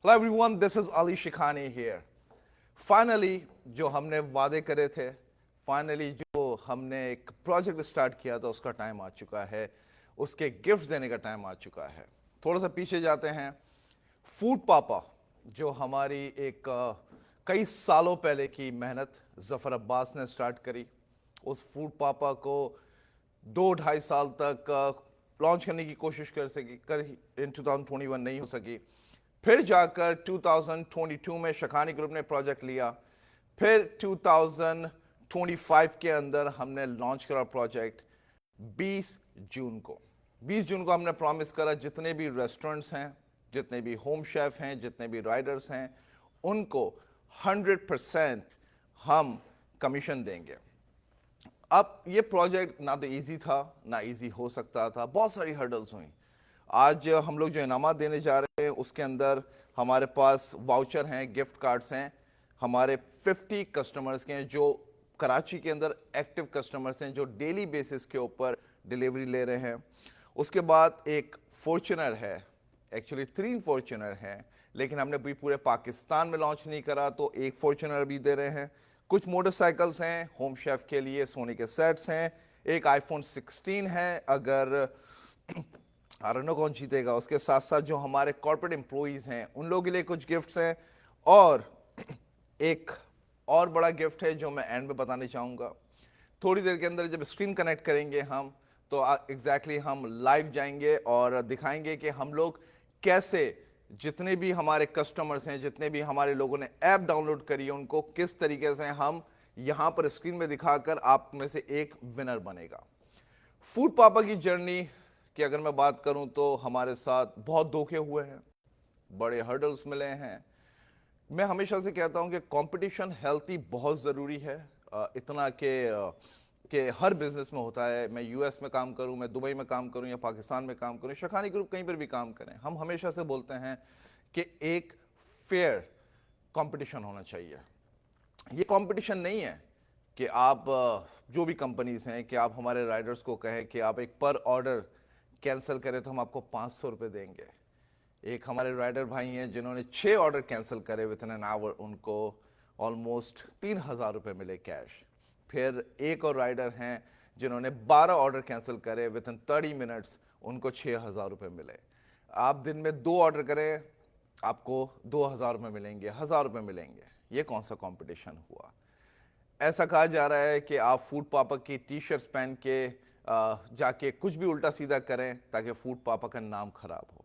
Hello everyone, this is Ali Shikhani here. Finally जो हमने वादे करे थे, फाइनली जो हमने एक प्रोजेक्ट स्टार्ट किया था उसका टाइम आ चुका है, उसके गिफ्ट्स देने का टाइम आ चुका है। थोड़ा सा पीछे जाते हैं। फूड पापा जो हमारी एक कई सालों पहले की मेहनत जफर अब्बास ने स्टार्ट करी, उस फूड पापा को 2-2.5 साल तक लॉन्च करने की कोशिश कर इन 2021 नहीं हो सकी। फिर जाकर 2022 में शखानी ग्रुप ने प्रोजेक्ट लिया। फिर 2025 के अंदर हमने लॉन्च करा प्रोजेक्ट 20 जून को। 20 जून को हमने प्रॉमिस करा जितने भी रेस्टोरेंट्स हैं, जितने भी होम शेफ हैं, जितने भी राइडर्स हैं, उनको 100% हम कमीशन देंगे। अब ये प्रोजेक्ट ना तो इजी था ना इजी हो सकता था, बहुत सारी हर्डल्स हुई। आज हम लोग जो इनामात देने जा रहे हैं उसके अंदर हमारे पास वाउचर हैं, गिफ्ट कार्ड्स हैं हमारे 50 कस्टमर्स के हैं जो कराची के अंदर एक्टिव कस्टमर्स हैं, जो डेली बेसिस के ऊपर डिलीवरी ले रहे हैं। उसके बाद एक फॉर्च्यूनर है, एक्चुअली 3 फॉर्च्यूनर हैं, लेकिन हमने भी पूरे पाकिस्तान में लॉन्च नहीं करा तो एक फॉर्च्यूनर भी दे रहे हैं। कुछ मोटरसाइकिल्स हैं होम शेफ के लिए, सोनी के सेट्स हैं, एक आईफोन 16 है, अगर आरनो कौन जीतेगा। उसके साथ साथ जो हमारे कॉर्पोरेट एम्प्लॉइज हैं उन लोगों के लिए कुछ गिफ्ट्स हैं, और एक और बड़ा गिफ्ट है जो मैं एंड में बताने चाहूँगा। थोड़ी देर के अंदर जब स्क्रीन कनेक्ट करेंगे हम तो एग्जैक्टली हम लाइव जाएंगे और दिखाएंगे कि हम लोग कैसे जितने भी हमारे कस्टमर्स हैं, जितने भी हमारे लोगों ने ऐप डाउनलोड करी है, उनको किस तरीके से हम यहाँ पर स्क्रीन में दिखाकर आप में से एक विनर बनेगा। फूड पापा की जर्नी की अगर मैं बात करूं तो हमारे साथ बहुत धोखे हुए हैं, बड़े हर्डल्स मिले हैं। मैं हमेशा से कहता हूं कि कंपटीशन हेल्थी बहुत ज़रूरी है। इतना कि हर बिजनेस में होता है, मैं यूएस में काम करूं, मैं दुबई में काम करूं या पाकिस्तान में काम करूं, शखानी ग्रुप कहीं पर भी काम करें, हम हमेशा से बोलते हैं कि एक फेयर कंपटीशन होना चाहिए। ये कंपटीशन नहीं है कि आप जो भी कंपनीज हैं कि आप हमारे राइडर्स को कहें कि आप एक पर ऑर्डर कैंसिल करें तो हम आपको 500 रुपये देंगे। एक हमारे राइडर भाई हैं जिन्होंने 6 ऑर्डर कैंसिल करे विद इन एन आवर, उनको ऑलमोस्ट 3,000 रुपये मिले कैश। फिर एक और राइडर हैं जिन्होंने 12 ऑर्डर कैंसिल करे विद इन 30 मिनट्स, उनको 6,000 रुपये मिले। आप दिन में 2 ऑर्डर करें आपको 2,000 रुपये मिलेंगे, 1,000 रुपये मिलेंगे। ये कौन सा कंपटीशन हुआ। ऐसा कहा जा रहा है कि आप फूड पापा की टी शर्ट्स पहन के जाके कुछ भी उल्टा सीधा करें ताकि फूड पापा का नाम खराब हो।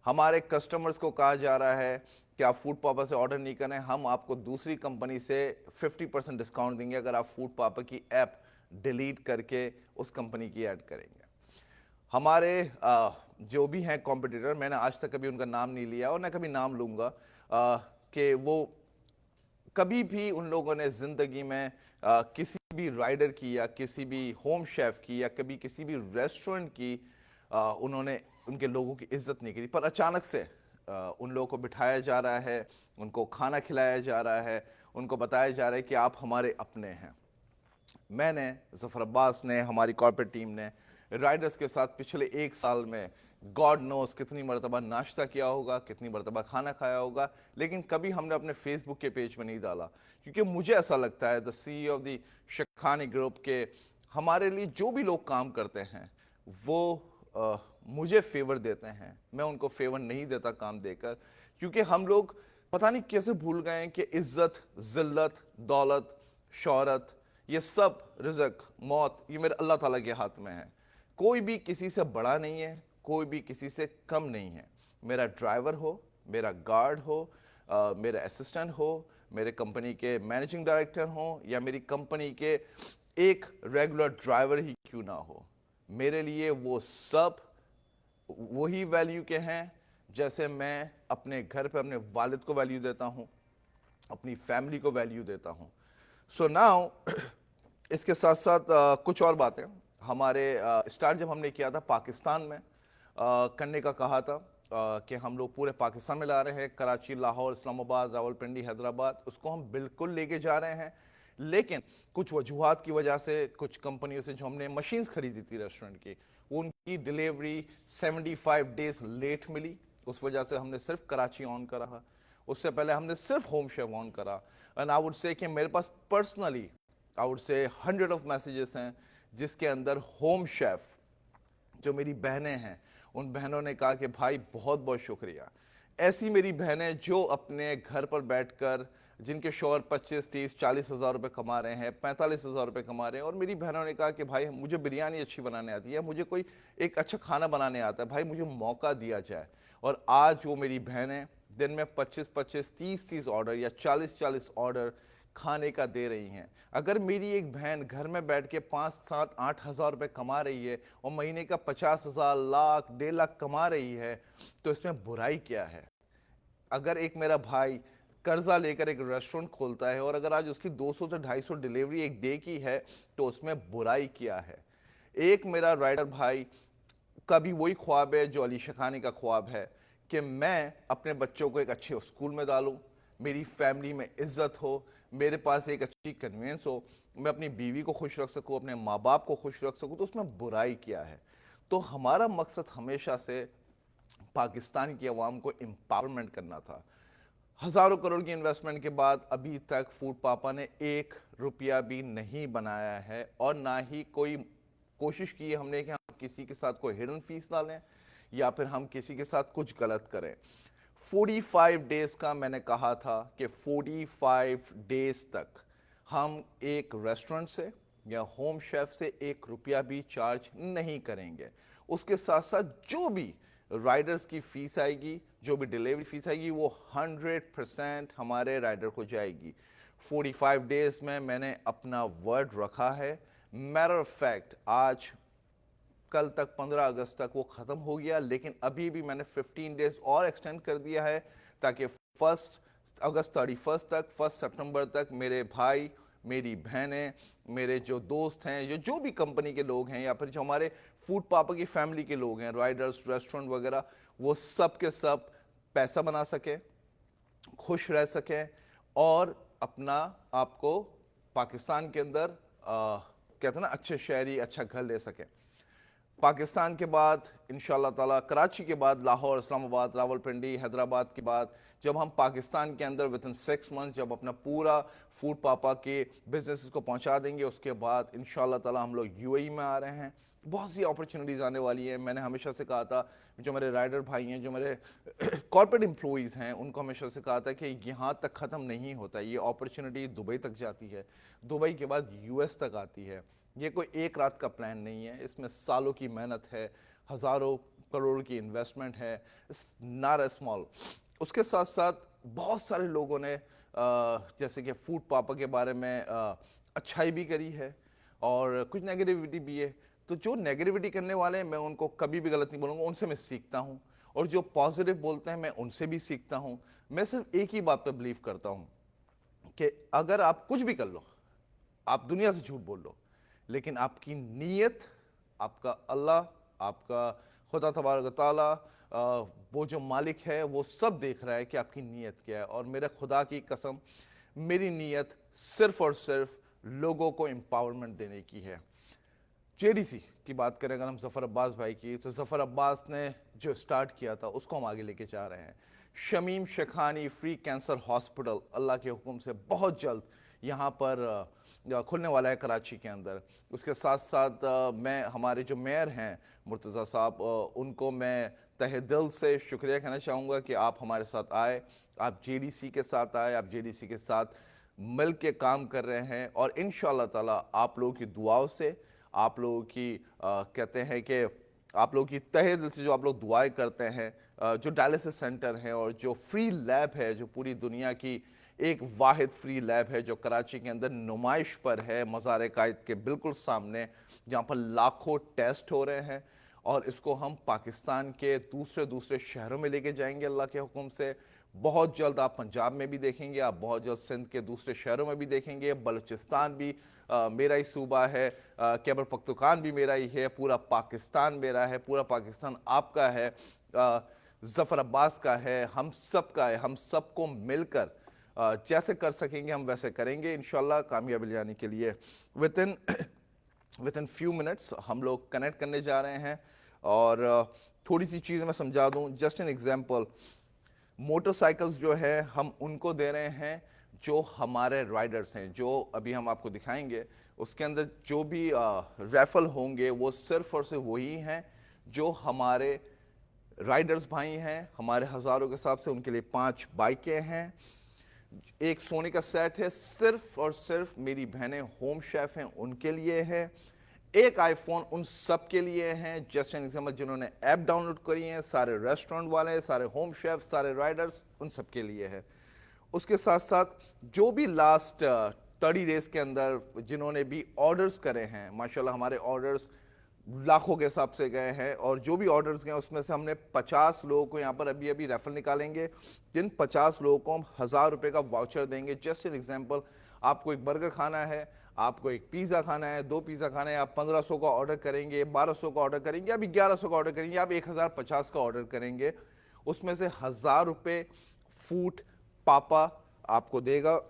हमारे कस्टमर्स को कहा जा रहा है कि आप फूड पापा से ऑर्डर नहीं करें, हम आपको दूसरी कंपनी से 50% डिस्काउंट देंगे अगर आप फूड पापा की ऐप डिलीट करके उस कंपनी की ऐड करेंगे। हमारे जो भी हैं कॉम्पिटिटर, मैंने आज तक कभी उनका नाम नहीं लिया और मैं कभी नाम लूँगा, कि वो कभी भी उन लोगों ने ज़िंदगी में किसी भी राइडर की या किसी भी होम शेफ की या कभी किसी भी रेस्टोरेंट की उन्होंने उनके लोगों की इज्जत नहीं की। पर अचानक से उन लोगों को बिठाया जा रहा है, उनको खाना खिलाया जा रहा है, उनको बताया जा रहा है कि आप हमारे अपने हैं। मैंने, जफर अब्बास ने, हमारी कॉर्पोरेट टीम ने राइडर्स के साथ पिछले 1 साल में गॉड नोस कितनी मरतबा नाश्ता किया होगा, कितनी मरतबा खाना खाया होगा, लेकिन कभी हमने अपने फेसबुक के पेज में नहीं डाला, क्योंकि मुझे ऐसा लगता है the CEO of the Shakhani group के हमारे लिए जो भी लोग काम करते हैं वो मुझे फेवर देते हैं, मैं उनको फेवर नहीं देता काम देकर, क्योंकि हम लोग पता नहीं कैसे भूल गए हैं कि इज्जत, जिल्लत, दौलत, शोहरत, ये सब रिज़्क, मौत, ये मेरे अल्लाह ताला के हाथ में है। कोई भी किसी से बड़ा नहीं है, कोई भी किसी से कम नहीं है। मेरा ड्राइवर हो, मेरा गार्ड हो, मेरा असिस्टेंट हो, मेरे कंपनी के मैनेजिंग डायरेक्टर हो, या मेरी कंपनी के एक रेगुलर ड्राइवर ही क्यों ना हो, मेरे लिए वो सब वही वैल्यू के हैं जैसे मैं अपने घर पे अपने वालिद को वैल्यू देता हूँ, अपनी फैमिली को वैल्यू देता हूँ। सो नाउ इसके साथ साथ कुछ और बातें। हमारे स्टार्ट जब हमने किया था पाकिस्तान में करने का कहा था कि हम लोग पूरे पाकिस्तान में ला रहे हैं, कराची, लाहौर, इस्लामाबाद, रावलपिंडी, हैदराबाद, उसको हम बिल्कुल लेके जा रहे हैं। लेकिन कुछ वजूहात की वजह से कुछ कंपनियों से जो हमने मशीन्स खरीदी थी रेस्टोरेंट की, उनकी डिलीवरी 75 डेज लेट मिली, उस वजह से हमने सिर्फ कराची ऑन करा, उससे पहले हमने सिर्फ होम शेफ ऑन करा। एंड आई वुड से कि मेरे पास personally I would say 100 of messages हैं जिसके अंदर होम शेफ जो मेरी बहनें हैं, उन बहनों ने कहा कि भाई बहुत बहुत शुक्रिया। ऐसी मेरी बहनें जो अपने घर पर बैठकर, जिनके शौहर 25, 30, 40 हज़ार रुपये कमा रहे हैं, 45 हज़ार रुपये कमा रहे हैं, और मेरी बहनों ने कहा कि भाई मुझे बिरयानी अच्छी बनाने आती है, मुझे कोई एक अच्छा खाना बनाने आता है, भाई मुझे मौका दिया जाए। और आज वो मेरी बहनें दिन में 25-25, 30-30 ऑर्डर या 40-40 ऑर्डर खाने का दे रही हैं। अगर मेरी एक बहन घर में बैठ के 5, 7, 8 हज़ार रुपये कमा रही है और महीने का 50 हज़ार, लाख, 1.5 लाख कमा रही है, तो इसमें बुराई क्या है? अगर एक मेरा भाई कर्जा लेकर एक रेस्टोरेंट खोलता है और अगर आज उसकी 200 से 250 डिलीवरी एक डे की है, तो उसमें बुराई क्या है? एक मेरा राइडर भाई का भी वही ख्वाब है जो अली शखानी का ख्वाब है कि मैं अपने बच्चों को एक अच्छे स्कूल में डालूं, मेरी फैमिली में इज्जत हो, मेरे पास एक अच्छी कन्वीनियंस हो, मैं अपनी बीवी को खुश रख सकूं, अपने माँ बाप को खुश रख सकूं, तो उसमें बुराई क्या है? तो हमारा मकसद हमेशा से पाकिस्तान की आवाम को एम्पावरमेंट करना था। हज़ारों करोड़ की इन्वेस्टमेंट के बाद अभी तक फूड पापा ने 1 रुपया भी नहीं बनाया है, और ना ही कोई कोशिश की है हमने कि हम किसी के साथ कोई हिडन फीस डालें या फिर हम किसी के साथ कुछ गलत करें। 45 डेज का मैंने कहा था कि 45 डेज तक हम एक रेस्टोरेंट से या होम शेफ से 1 रुपया भी चार्ज नहीं करेंगे। उसके साथ साथ जो भी राइडर्स की फीस आएगी, जो भी डिलीवरी फीस आएगी, वो 100% हमारे राइडर को जाएगी। 45 डेज में मैंने अपना वर्ड रखा है। मैटर ऑफ फैक्ट आज कल तक 15 अगस्त तक वो ख़त्म हो गया, लेकिन अभी भी मैंने 15 डेज और एक्सटेंड कर दिया है ताकि 1 अगस्त 31 तक, 1 सितंबर तक मेरे भाई, मेरी बहनें, मेरे जो दोस्त हैं, जो भी कंपनी के लोग हैं या फिर जो हमारे फूड पापा की फैमिली के लोग हैं, राइडर्स, रेस्टोरेंट वगैरह, वो सब के सब पैसा बना सकें, खुश रह सकें और अपना आपको पाकिस्तान के अंदर कहते हैं ना अच्छे शहरी, अच्छा घर ले सकें। पाकिस्तान के बाद इंशाल्लाह ताला, कराची के बाद लाहौर, इस्लामाबाद, रावलपिंडी, हैदराबाद के बाद जब हम पाकिस्तान के अंदर विद इन 6 मंथ जब अपना पूरा फूड पापा के बिजनेस को पहुंचा देंगे, उसके बाद इंशाल्लाह ताला हम लोग यूएई में आ रहे हैं। बहुत सी अपॉर्चुनिटीज़ आने वाली हैं। मैंने हमेशा से कहा था, जो मेरे राइडर भाई हैं, जो मेरे कॉर्पोरेट एम्प्लॉइज़ हैं, उनको हमेशा से कहा था कि यहाँ तक ख़त्म नहीं होता, ये अपॉर्चुनिटी दुबई तक जाती है, दुबई के बाद यूएस तक आती है। ये कोई एक रात का प्लान नहीं है, इसमें सालों की मेहनत है, हज़ारों करोड़ की इन्वेस्टमेंट है, नॉट अ स्मॉल। उसके साथ साथ बहुत सारे लोगों ने जैसे कि फूड पापा के बारे में अच्छाई भी करी है और कुछ नेगेटिविटी भी है। तो जो नेगेटिविटी करने वाले हैं, मैं उनको कभी भी गलत नहीं बोलूँगा, उनसे मैं सीखता हूँ, और जो पॉजिटिव बोलते हैं मैं उनसे भी सीखता हूँ। मैं सिर्फ एक ही बात पर बिलीव करता हूँ कि अगर आप कुछ भी कर लो, आप दुनिया से झूठ बोल लो, लेकिन आपकी नीयत, आपका अल्लाह, आपका खुदा तबारक ताला, वो जो मालिक है वो सब देख रहा है कि आपकी नीयत क्या है। और मेरे खुदा की कसम, मेरी नीयत सिर्फ और सिर्फ लोगों को एम्पावरमेंट देने की है। जेडीसी की बात करें अगर हम ज़फ़र अब्बास भाई की, तो ज़फ़र अब्बास ने जो स्टार्ट किया था उसको हम आगे लेके जा रहे हैं। Shamim Shekhani free cancer hospital अल्लाह के हुक्म से बहुत जल्द यहाँ पर खुलने वाला है कराची के अंदर। उसके साथ साथ मैं हमारे जो मेयर हैं मुर्तज़ा साहब, उनको मैं तहे दिल से शुक्रिया कहना चाहूँगा कि आप हमारे साथ आए, आप जेडीसी के साथ आए, आप जेडीसी के साथ मिल के काम कर रहे हैं। और इंशाअल्लाह ताला आप लोगों की दुआओं से, आप लोगों की कहते हैं कि आप लोगों की तहे दिल से जो आप लोग दुआएं करते हैं, जो डायलिसिस सेंटर है और जो फ्री लैब है, जो पूरी दुनिया की एक वाहिद फ्री लैब है जो कराची के अंदर नुमाइश पर है, मज़ार कायद के बिल्कुल सामने, जहाँ पर लाखों टेस्ट हो रहे हैं, और इसको हम पाकिस्तान के दूसरे दूसरे शहरों में लेके जाएंगे अल्लाह के हुक्म से। बहुत जल्द आप पंजाब में भी देखेंगे, आप बहुत जल्द सिंध के दूसरे शहरों में भी देखेंगे, बलूचिस्तान भी मेरा ही सूबा है, खैबर पख्तूनख्वा भी मेरा ही है, पूरा पाकिस्तान मेरा है, पूरा पाकिस्तान आपका है, ज़फ़र अब्बास का है, हम सब का है। हम सबको मिलकर जैसे कर सकेंगे हम वैसे करेंगे इंशाल्लाह कामयाबी लाने के लिए। विद इन फ्यू मिनट्स हम लोग कनेक्ट करने जा रहे हैं, और थोड़ी सी चीज़ें मैं समझा दूं, जस्ट एन एग्जांपल। मोटरसाइकिल्स जो है हम उनको दे रहे हैं जो हमारे राइडर्स हैं, जो अभी हम आपको दिखाएंगे। उसके अंदर जो भी रैफल होंगे वो सिर्फ और सिर्फ वही हैं जो हमारे राइडर्स भाई हैं। हमारे हज़ारों के हिसाब से उनके लिए 5 बाइकें हैं, एक सोने का सेट है सिर्फ और सिर्फ मेरी बहनें होम शेफ हैं उनके लिए है, एक आईफोन उन सब के लिए हैं, जस्ट एन एग्जांपल जिन्होंने ऐप डाउनलोड करी है, सारे रेस्टोरेंट वाले, सारे होम शेफ, सारे राइडर्स, उन सब के लिए है। उसके साथ साथ जो भी लास्ट 30 डेज के अंदर जिन्होंने भी ऑर्डर्स करे हैं, माशाल्लाह हमारे ऑर्डर्स लाखों के हिसाब से गए हैं, और जो भी ऑर्डर्स गए उसमें से हमने 50 लोगों को यहाँ पर अभी अभी रेफर निकालेंगे, जिन 50 लोगों को हम 1000 रुपये का वाउचर देंगे। जस्ट एन एग्जांपल, आपको एक बर्गर खाना है, आपको एक पिज़्ज़ा खाना है, 2 पिज़्ज़ा खाना है, आप 1500 का ऑर्डर करेंगे, 1200 का ऑर्डर करेंगे, अभी 1100 का ऑर्डर करेंगे, आप 1050 का ऑर्डर करेंगे, उसमें से 1000 रुपये फूड पापा आपको देगा।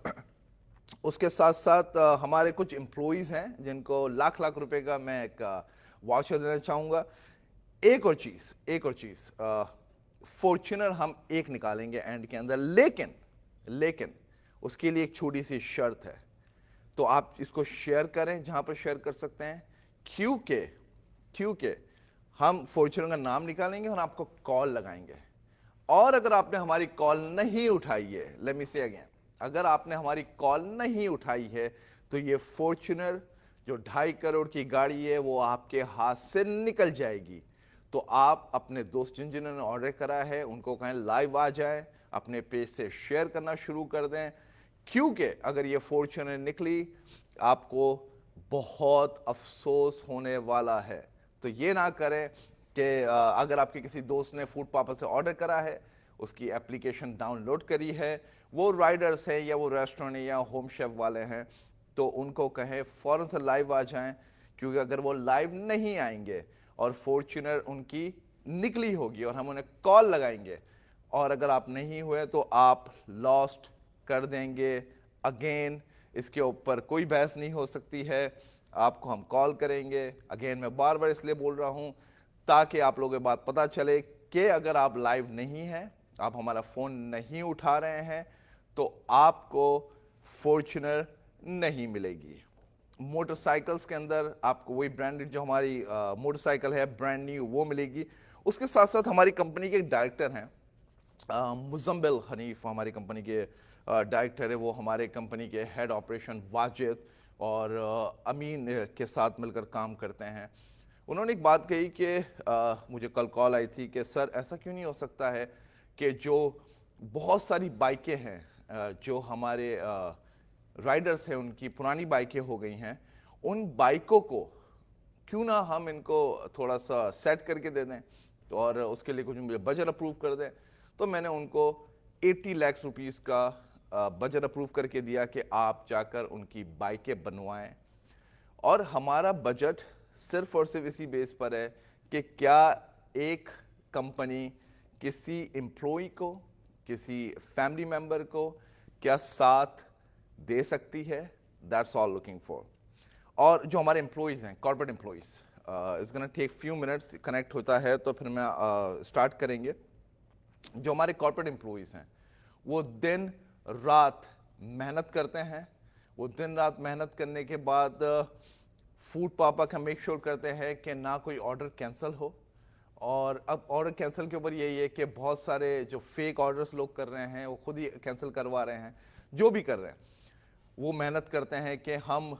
उसके साथ साथ हमारे कुछ एम्प्लॉइज़ हैं जिनको लाख लाख रुपए का मैं एक वाउचर देना चाहूँगा। एक और चीज़ फॉर्च्यूनर हम एक निकालेंगे एंड के अंदर, लेकिन उसके लिए एक छोटी सी शर्त है। तो आप इसको शेयर करें जहां पर शेयर कर सकते हैं, क्योंकि हम फॉर्च्यूनर का नाम निकालेंगे और आपको कॉल लगाएंगे, और अगर आपने हमारी कॉल नहीं उठाई है, लेट मी से अगेन, अगर आपने हमारी कॉल नहीं उठाई है तो ये फॉर्च्यूनर जो 2.5 करोड़ की गाड़ी है वो आपके हाथ से निकल जाएगी। तो आप अपने दोस्त जिन्होंने ऑर्डर करा है उनको कहें लाइव आ जाए, अपने पेज से शेयर करना शुरू कर दें, क्योंकि अगर ये फॉर्च्यूनर निकली आपको बहुत अफसोस होने वाला है। तो ये ना करें कि अगर आपके किसी दोस्त ने फूड पापा से ऑर्डर करा है, उसकी एप्लीकेशन डाउनलोड करी है, वो राइडर्स है या वो रेस्टोरेंट या होम शेफ वाले हैं, तो उनको कहें फ़ौरन से लाइव आ जाएं, क्योंकि अगर वो लाइव नहीं आएंगे और फॉर्च्यूनर उनकी निकली होगी और हम उन्हें कॉल लगाएंगे, और अगर आप नहीं हुए तो आप लॉस्ट कर देंगे। अगेन इसके ऊपर कोई बहस नहीं हो सकती है, आपको हम कॉल करेंगे। अगेन मैं बार बार इसलिए बोल रहा हूं ताकि आप लोगों को बात पता चले कि अगर आप लाइव नहीं हैं, आप हमारा फ़ोन नहीं उठा रहे हैं, तो आपको फॉर्च्यूनर नहीं मिलेगी। मोटरसाइकिल्स के अंदर आपको वही ब्रांडेड जो हमारी मोटरसाइकिल है ब्रांड न्यू वो मिलेगी। उसके साथ साथ हमारी कंपनी के एक डायरेक्टर हैं, मुजम्बिल हनीफ हमारी कंपनी के डायरेक्टर है, वो हमारे कंपनी के हेड ऑपरेशन वाजिद और अमीन के साथ मिलकर काम करते हैं। उन्होंने एक बात कही कि मुझे कल कॉल आई थी कि सर ऐसा क्यों नहीं हो सकता है कि जो बहुत सारी बाइकें हैं जो हमारे राइडर्स हैं उनकी पुरानी बाइकें हो गई हैं, उन बाइकों को क्यों ना हम इनको थोड़ा सा सेट करके दे दें, तो और उसके लिए कुछ मुझे बजट अप्रूव कर दें। तो मैंने उनको 80 लाख रुपीस का बजट अप्रूव करके दिया कि आप जाकर उनकी बाइकें बनवाएं। और हमारा बजट सिर्फ और सिर्फ इसी बेस पर है कि क्या एक कंपनी किसी एम्प्लॉय को, किसी फैमिली मेंबर को क्या साथ दे सकती है, दैट्स ऑल लुकिंग फॉर। और जो हमारे एम्प्लॉयज़ हैं, corporate employees, it's gonna take few minutes, connect होता है तो फिर मैं स्टार्ट करेंगे। जो हमारे कॉर्पोरेट एम्प्लॉयज़ हैं वो दिन रात मेहनत करते हैं, वो दिन रात मेहनत करने के बाद फूड पापा का मेक श्योर करते हैं कि ना कोई ऑर्डर कैंसिल हो। और अब ऑर्डर कैंसिल के ऊपर यही है कि बहुत सारे जो फेक ऑर्डर्स लोग कर रहे हैं वो खुद ही कैंसिल करवा रहे हैं। जो भी कर रहे हैं वो मेहनत करते हैं कि हम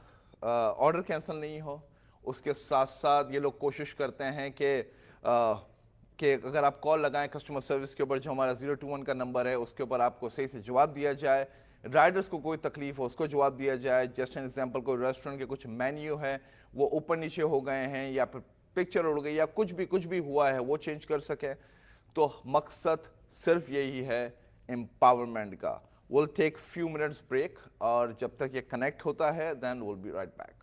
ऑर्डर कैंसिल नहीं हो। उसके साथ साथ ये लोग कोशिश करते हैं कि अगर आप कॉल लगाएं कस्टमर सर्विस के ऊपर, जो हमारा 021 का नंबर है, उसके ऊपर आपको सही से जवाब दिया जाए। राइडर्स को कोई तकलीफ हो उसको जवाब दिया जाए। जस्ट एन एग्जांपल, कोई रेस्टोरेंट के कुछ मेन्यू है वो ऊपर नीचे हो गए हैं या फिर पिक्चर उड़ गई या कुछ भी हुआ है वो चेंज कर सके। तो मकसद सिर्फ यही है एम्पावरमेंट का। We'll take few minutes break, और जब तक ये कनेक्ट होता है then we'll be right back.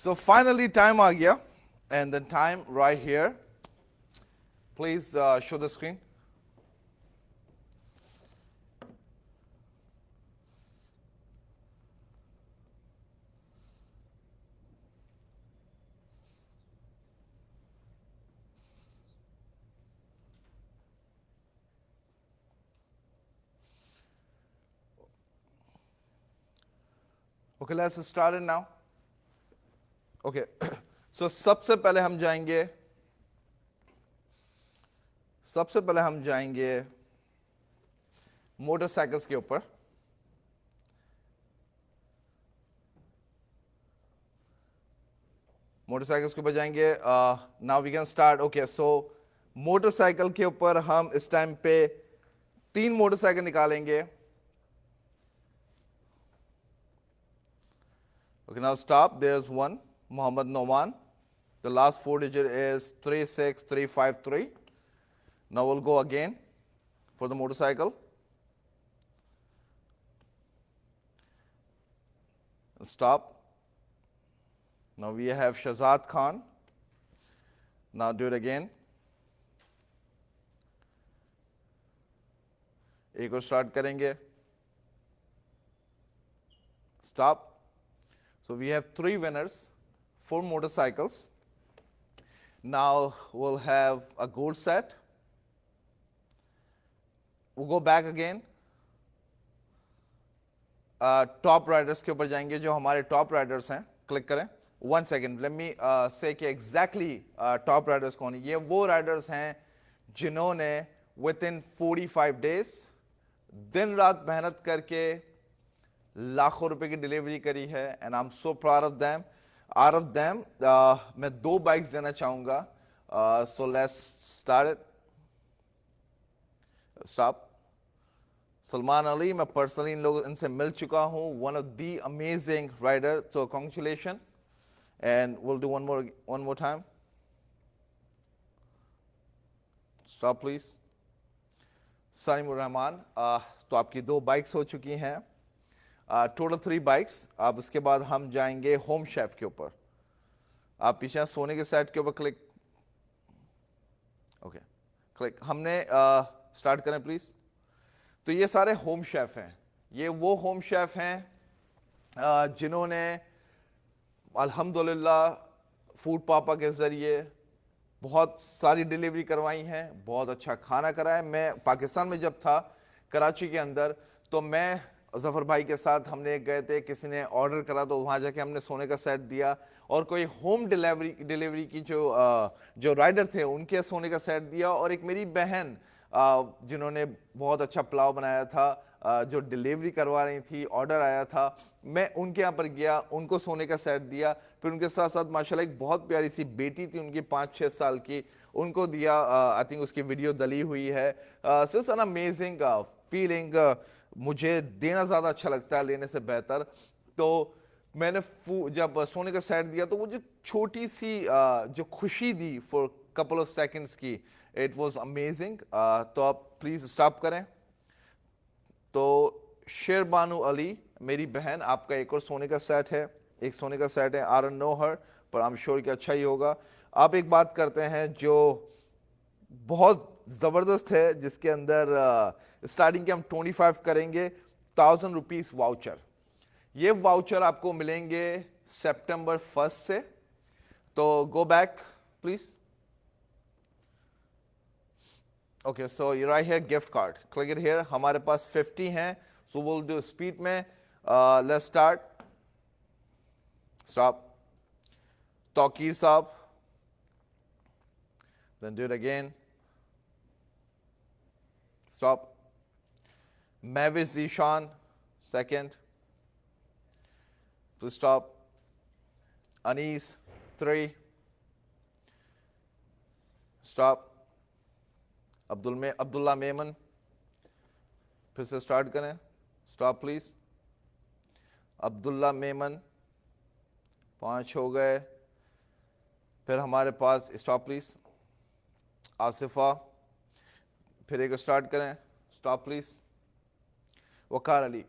So finally time आ गया, and the time right here. Please show the screen. Okay, let's start it now. Okay, so सबसे पहले हम जाएंगे मोटरसाइकिल्स के ऊपर. मोटरसाइकिल्स के ऊपर जाएंगे. Now we can start. Okay, so motorcycle के ऊपर हम इस टाइम पे 3 मोटरसाइकिल निकालेंगे. Okay, now stop. There's one, Mohammed Noman. The last 4 digit is 36353. Now we'll go again for the motorcycle. Stop. Now we have Shahzad Khan. Now do it again. एक और start करेंगे. Stop. So we have 3 winners, 4 motorcycles. Now we'll have a gold set. We'll go back again. Top riders के ऊपर जाएंगे. जो हमारे top riders हैं, click करें. 1 second, let me say कि exactly top riders कौन है. ये वो riders हैं जिन्होंने within 45 days दिन रात मेहनत करके लाखों रुपए की डिलीवरी करी है. And I am so proud of them. Out of them मैं 2 बाइक्स देना चाहूंगा. So let's start it. Stop. Salman Ali, मैं पर्सनली इन लोगों इनसे मिल चुका हूं. One of the amazing rider. So congratulation. And will do one more time. Stop please. Salimur Rahman. तो आपकी 2 बाइक्स हो चुकी हैं. Total 3 bikes. अब उसके बाद हम जाएंगे होम शेफ के ऊपर. आप पीछे सोने के सेट के ऊपर क्लिक. Okay, click. हमने स्टार्ट करें प्लीज. तो ये सारे होम शेफ हैं. ये वो होम शेफ हैं जिन्होंने अल्हम्दुलिल्लाह फूड पापा के जरिए बहुत सारी डिलीवरी करवाई हैं. बहुत अच्छा खाना कराया. मैं पाकिस्तान में जब था कराची के अंदर, तो मैं जफ़र भाई के साथ हमने गए थे. किसी ने ऑर्डर करा तो वहाँ जाके हमने सोने का सेट दिया. और कोई होम डिलीवरी की जो राइडर थे उनके सोने का सेट दिया. और एक मेरी बहन जिन्होंने बहुत अच्छा पुलाव बनाया था, जो डिलीवरी करवा रही थी, ऑर्डर आया था, मैं उनके यहाँ पर गया, उनको सोने का सेट दिया. फिर उनके साथ साथ माशाल्लाह एक बहुत प्यारी सी बेटी थी उनकी 5-6 साल की, उनको दिया. आई थिंक उसकी वीडियो डली हुई है. So it's an amazing feeling. मुझे देना ज़्यादा अच्छा लगता है लेने से बेहतर. तो मैंने जब सोने का सेट दिया तो मुझे छोटी सी जो खुशी दी फॉर कपल ऑफ सेकंड्स की, इट वाज अमेजिंग. तो आप प्लीज़ स्टॉप करें. तो शेरबानू अली, मेरी बहन, आपका एक और सोने का सेट है. एक सोने का सेट है. आई डोंट नो हर, पर आई एम श्योर कि अच्छा ही होगा. आप एक बात करते हैं जो बहुत ज़बरदस्त है, जिसके अंदर स्टार्टिंग के हम 25 करेंगे. 1000 रुपीज़ वाउचर. ये वाउचर आपको मिलेंगे सितंबर 1 से. तो go back please. Okay, so you write here gift card. Click it here. हमारे पास 50 हैं. सो विल डू स्पीड में. Let's start. स्टॉप. तौकीर साहब. Then do it again. Stop. Mavis Zishan, second. To stop. Anis, 3. Stop. Abdullah Mehman. फिर से start करें. Stop please. Abdullah Memon, 5 हो गए. फिर हमारे पास स्टॉप प्लीज. आसिफा. फिर एक स्टार्ट करें. Stop please. वकार अली.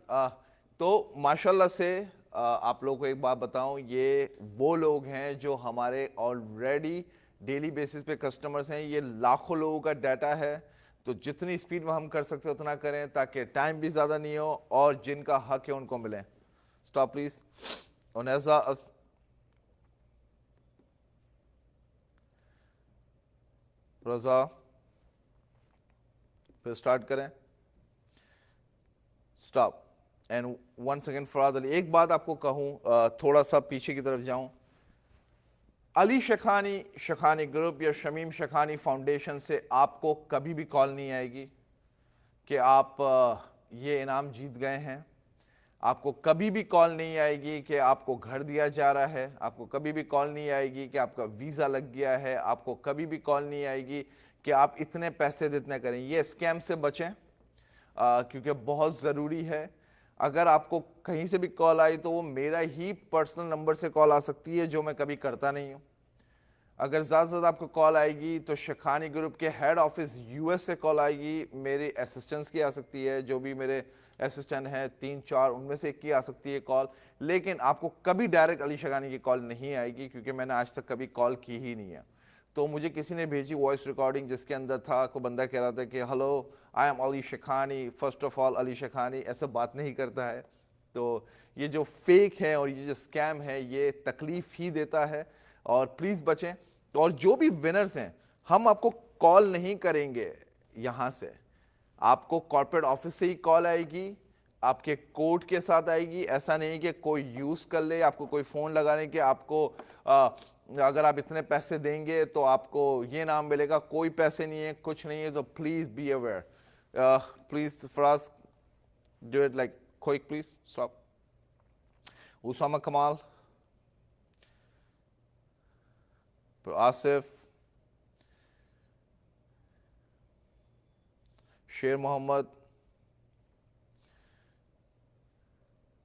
तो माशाल्लाह से आप लोगों को एक बात बताऊं, ये वो लोग हैं जो हमारे ऑलरेडी डेली बेसिस पे कस्टमर्स हैं। ये लाखों लोगों का डाटा है, तो जितनी स्पीड में हम कर सकते हैं उतना करें ताकि टाइम भी ज़्यादा नहीं हो और जिनका हक है उनको मिले। Stop please. ओनेजा रजा, फिर स्टार्ट करें। Stop. And one second फराद Ali, एक बात आपको कहूं, थोड़ा सा पीछे की तरफ जाऊं। अली शखानी, शखानी ग्रुप या शमीम शखानी फाउंडेशन से आपको कभी भी कॉल नहीं आएगी कि आप ये इनाम जीत गए हैं। आपको कभी भी कॉल नहीं आएगी कि आपको घर दिया जा रहा है। आपको कभी भी कॉल नहीं आएगी कि आपका वीज़ा लग गया है। आपको कभी भी कॉल नहीं आएगी कि आप इतने पैसे जितने करें। ये स्कैम से बचें, क्योंकि बहुत ज़रूरी है। अगर आपको कहीं से भी कॉल आई तो वो मेरा ही पर्सनल नंबर से कॉल आ सकती है, जो मैं कभी करता नहीं हूँ। अगर ज़्यादा से ज़्यादा आपको कॉल आएगी तो शखानी ग्रुप के हेड ऑफिस यूएस से कॉल आएगी। मेरे असिस्टेंट्स की आ सकती है, जो भी मेरे असिस्टेंट हैं 3-4, उनमें से एक की आ सकती है कॉल। लेकिन आपको कभी डायरेक्ट अली शखानी की कॉल नहीं आएगी, क्योंकि मैंने आज तक कभी कॉल की ही नहीं है। तो मुझे किसी ने भेजी वॉइस रिकॉर्डिंग जिसके अंदर था, को बंदा कह रहा था कि hello I am Ali Shakhani, first of all Ali Shakhani, ऐसा बात नहीं करता है। तो ये जो फेक है और ये जो स्कैम है, ये तकलीफ ही देता है, और प्लीज़ बचें। और जो भी विनर्स हैं, हम आपको कॉल नहीं करेंगे यहाँ से, आपको कॉर्पोरेट ऑफिस से ही कॉल आएगी, आपके कोड के साथ आएगी। ऐसा नहीं कि कोई यूज़ कर ले, आपको कोई फ़ोन लगाने के आपको अगर आप इतने पैसे देंगे तो आपको ये नाम मिलेगा। कोई पैसे नहीं है, कुछ नहीं है। तो please be aware. Please Faraz do it like quick, please stop. Usama Kamal, Asif, शेर मोहम्मद,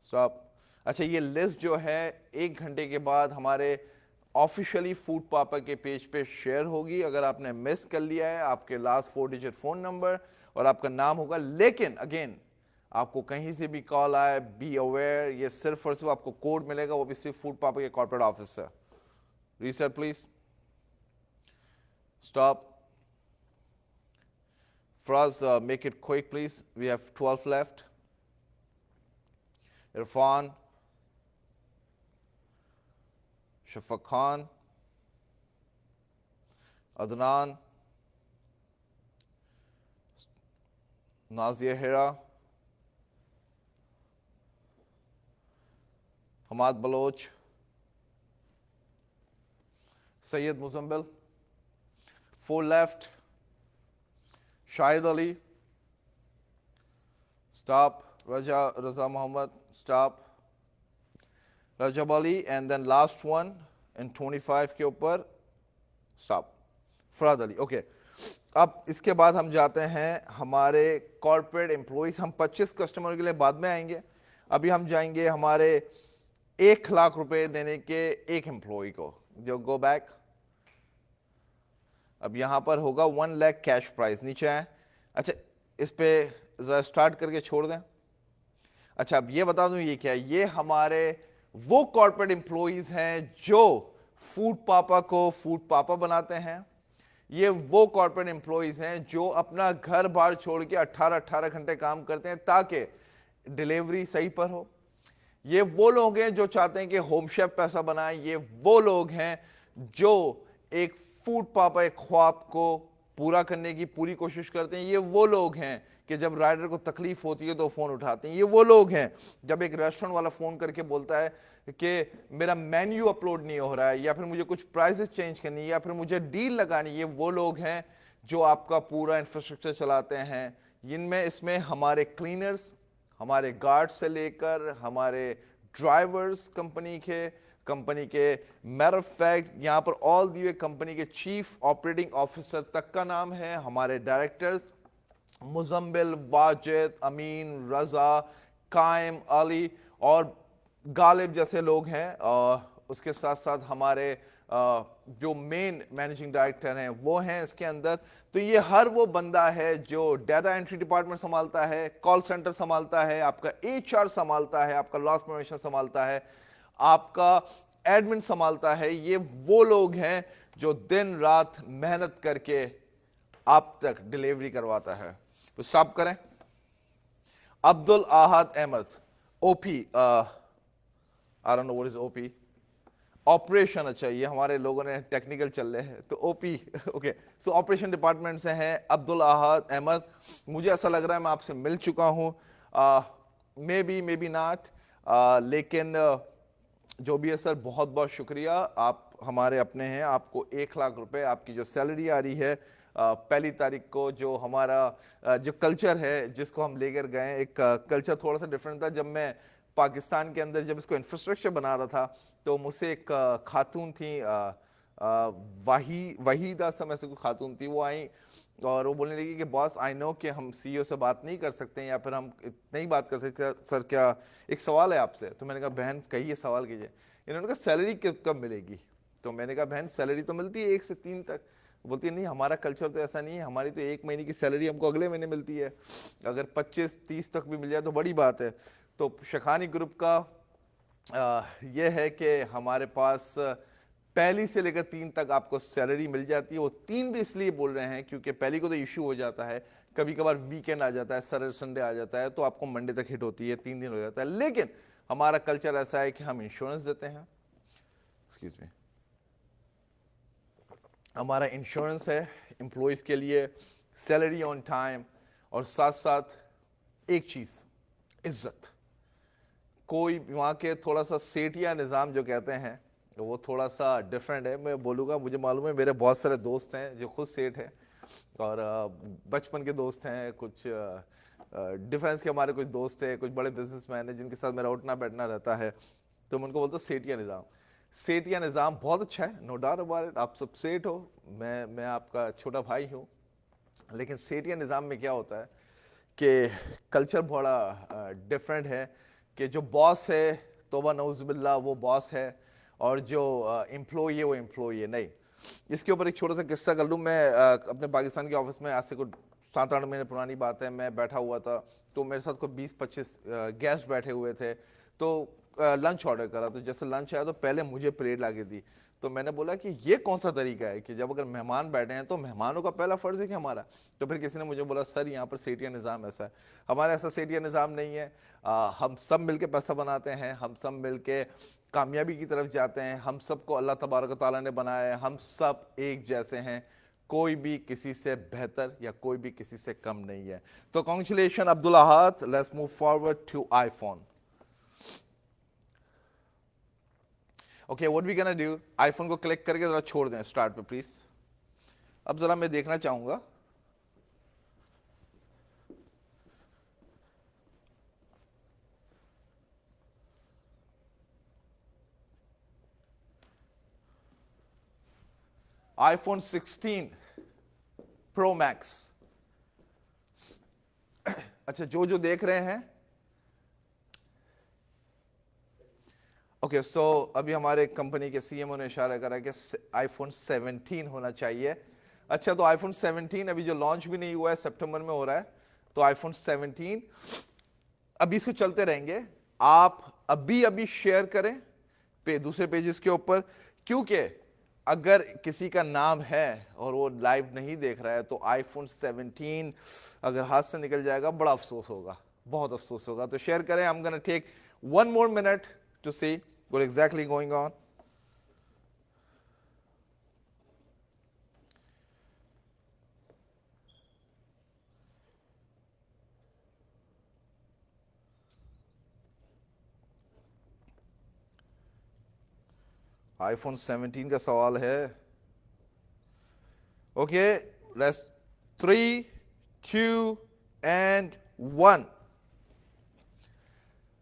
स्टॉप। अच्छा, ये लिस्ट जो है 1 घंटे के बाद हमारे ऑफिशियली फूड पापा के पेज पे शेयर होगी। अगर आपने मिस कर लिया है, आपके लास्ट 4 डिजिट फ़ोन नंबर और आपका नाम होगा। लेकिन अगेन, आपको कहीं से भी कॉल आए, बी अवेयर, ये सिर्फ और सिर्फ आपको कोड मिलेगा, वो भी सिर्फ फूड पापा के कॉर्पोरेट ऑफिस से। Reset please, stop. Fraz, make it quick, please. We have 12 left. Irfan, Shafaq Khan, Adnan, Nazia Hira, Hamad Baloch, Sayyid Muzambil. 4 left. Shahid Ali, stop. Raza Muhammad, stop. Rajab Ali, and then last one in 25 के ऊपर, stop. फराद Ali, okay. अब इसके बाद हम जाते हैं हमारे corporate employees. हम 25 कस्टमर के लिए बाद में आएंगे। अभी हम जाएंगे हमारे 1 लाख रुपए देने के एक एम्प्लॉय को। जो गो बैक, अब यहां पर होगा 1 लाख कैश प्राइस, नीचे आए। अच्छा, इस पे जरा स्टार्ट करके छोड़ दें। अच्छा, अब ये बता दूं ये क्या है। ये हमारे वो कॉर्पोरेट एम्प्लॉइज हैं जो फूड पापा को फूड पापा बनाते हैं। ये वो कॉर्पोरेट एम्प्लॉइज हैं जो अपना घर बार छोड़ के 18-18 घंटे काम करते हैं ताकि डिलीवरी सही पर हो। ये वो लोग हैं जो चाहते हैं कि होम शेफ पैसा बनाए। ये वो लोग हैं जो एक फूड पापा एक ख्वाब को पूरा करने की पूरी कोशिश करते हैं। ये वो लोग हैं कि जब राइडर को तकलीफ होती है तो फ़ोन उठाते हैं। ये वो लोग हैं जब एक रेस्टोरेंट वाला फ़ोन करके बोलता है कि मेरा मेन्यू अपलोड नहीं हो रहा है, या फिर मुझे कुछ प्राइसेस चेंज करनी है, या फिर मुझे डील लगानी है। ये वो लोग हैं जो आपका पूरा इंफ्रास्ट्रक्चर चलाते हैं। इनमें इसमें हमारे क्लीनर्स, हमारे गार्ड से लेकर हमारे ड्राइवर्स, कंपनी के मैटर ऑफ फैक्ट यहाँ पर ऑल दिए कंपनी के चीफ ऑपरेटिंग ऑफिसर तक का नाम है। हमारे डायरेक्टर्स मुजम्बिल, वाजिद, अमीन, रजा, कायम, अली और गालिब जैसे लोग हैं। उसके साथ साथ हमारे जो मेन मैनेजिंग डायरेक्टर हैं वो हैं इसके अंदर। तो ये हर वो बंदा है जो डाटा एंट्री डिपार्टमेंट संभालता है, कॉल सेंटर संभालता है, आपका एचआर संभालता है, आपका लॉस प्रिवेंशन संभालता है, आपका एडमिन संभालता है। ये वो लोग हैं जो दिन रात मेहनत करके आप तक डिलीवरी करवाता है। तो स्टॉप करें। Abdul Ahad Ahmed, OP, I don't know what is OP, operation. अच्छा, ये हमारे लोगों ने टेक्निकल चल रहे हैं तो ओपी, ओके। सो ऑपरेशन डिपार्टमेंट से हैं अब्दुल अहद अहमद। मुझे ऐसा लग रहा है मैं आपसे मिल चुका हूं, मे बी नॉट, लेकिन जो भी है सर, बहुत बहुत शुक्रिया। आप हमारे अपने हैं। आपको 1 लाख रुपए आपकी जो सैलरी आ रही है पहली तारीख को, जो हमारा जो कल्चर है जिसको हम लेकर गए, एक कल्चर थोड़ा सा डिफरेंट था। जब मैं पाकिस्तान के अंदर जब इसको इंफ्रास्ट्रक्चर बना रहा था तो मुझसे एक खातून थी, वहीदा समय से कोई खातून थी, वो आई और वो बोलने लगी कि बॉस, आई नो कि हम सीईओ से बात नहीं कर सकते या फिर हम नहीं बात कर सकते, सर क्या एक सवाल है आपसे। तो मैंने कहा बहन कहिए, सवाल कीजिए। इन्होंने कहा सैलरी कब मिलेगी। तो मैंने कहा बहन सैलरी तो मिलती है 1 से 3 तक। बोलती है नहीं, हमारा कल्चर तो ऐसा नहीं है, हमारी तो 1 महीने की सैलरी हमको अगले महीने मिलती है, अगर 25-30 तक भी मिल जाए तो बड़ी बात है। तो शखानी ग्रुप का ये है कि हमारे पास पहली से लेकर 3 तक आपको सैलरी मिल जाती है। वो 3 भी इसलिए बोल रहे हैं क्योंकि पहली को तो इश्यू हो जाता है, कभी कभार वीकेंड आ जाता है, सैटरडे संडे आ जाता है, तो आपको मंडे तक हिट होती है, 3 दिन हो जाता है। लेकिन हमारा कल्चर ऐसा है कि हम इंश्योरेंस देते हैं, एक्सक्यूज मी, हमारा इंश्योरेंस है एम्प्लॉयज़ के लिए, सैलरी ऑन टाइम, और साथ साथ एक चीज़, इज्जत। कोई वहाँ के थोड़ा सा सेठिया निज़ाम जो कहते हैं वो थोड़ा सा डिफरेंट है। मैं बोलूँगा, मुझे मालूम है, मेरे बहुत सारे दोस्त हैं जो खुद सेठ हैं और बचपन के दोस्त हैं, कुछ डिफेंस के हमारे कुछ दोस्त हैं, कुछ बड़े बिजनेसमैन हैं जिनके साथ मेरा उठना बैठना रहता है। तो मैं उनको बोलता हूँ सेठिया निज़ाम। सेठिया निज़ाम बहुत अच्छा है, नो डाउट अबाउट इट। आप सब सेठ हो, मैं आपका छोटा भाई हूँ, लेकिन सेठिया निज़ाम में क्या होता है कि कल्चर बड़ा डिफरेंट है कि जो बॉस है तोबा नौज़ुबिल्लाह वो बॉस है, और जो एम्प्लॉई है वो एम्प्लॉई है नहीं। इसके ऊपर एक छोटा सा किस्सा कर लूँ। मैं अपने पाकिस्तान के ऑफिस में आज से कुछ 7-8 महीने पुरानी बात है, मैं बैठा हुआ था तो मेरे साथ कोई 20-25 गेस्ट बैठे हुए थे। तो लंच ऑर्डर करा, तो जैसे लंच आया तो पहले मुझे प्लेट ला के दी। तो मैंने बोला कि ये कौन सा तरीका है कि जब अगर मेहमान बैठे हैं तो मेहमानों का पहला फर्ज है कि हमारा। तो फिर किसी ने मुझे बोला सर यहाँ पर सेठिया निज़ाम ऐसा है। हमारा ऐसा सेठिया निज़ाम नहीं है। हम सब मिलके पैसा बनाते हैं, हम सब मिलके कामयाबी की तरफ जाते हैं, हम सबको अल्लाह तबारक ताला ने बनाया है, हम सब एक जैसे हैं, कोई भी किसी से बेहतर या कोई भी किसी से कम नहीं है। तो congratulation Abdul Ahad, let's move forward to iPhone. Okay, what we gonna do, iPhone को क्लिक करके जरा छोड़ दें स्टार्ट पे प्लीज। अब जरा मैं देखना चाहूंगा आईफोन 16 प्रो मैक्स। अच्छा, जो जो देख रहे हैं, ओके सो अभी हमारे कंपनी के सीएमओ ने इशारा करा कि आईफोन 17 होना चाहिए। अच्छा, तो आईफोन 17 अभी जो लॉन्च भी नहीं हुआ है, सितंबर में हो रहा है। तो आईफोन 17 अभी इसको चलते रहेंगे। आप अभी अभी शेयर करें दूसरे पेजेस के ऊपर, क्योंकि अगर किसी का नाम है और वो लाइव नहीं देख रहा है तो आईफोन 17 अगर हाथ से निकल जाएगा बड़ा अफसोस होगा, बहुत अफसोस होगा। तो शेयर करें। I am gonna take 1 more minute to see what exactly going on. IPhone 17 का सवाल है। Okay, let's 3, 2 and 1.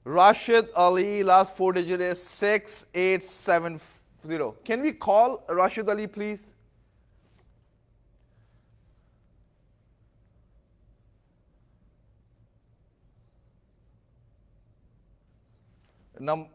Rashid Ali, last 4 digit is 6870. Can we call Rashid Ali, please? Num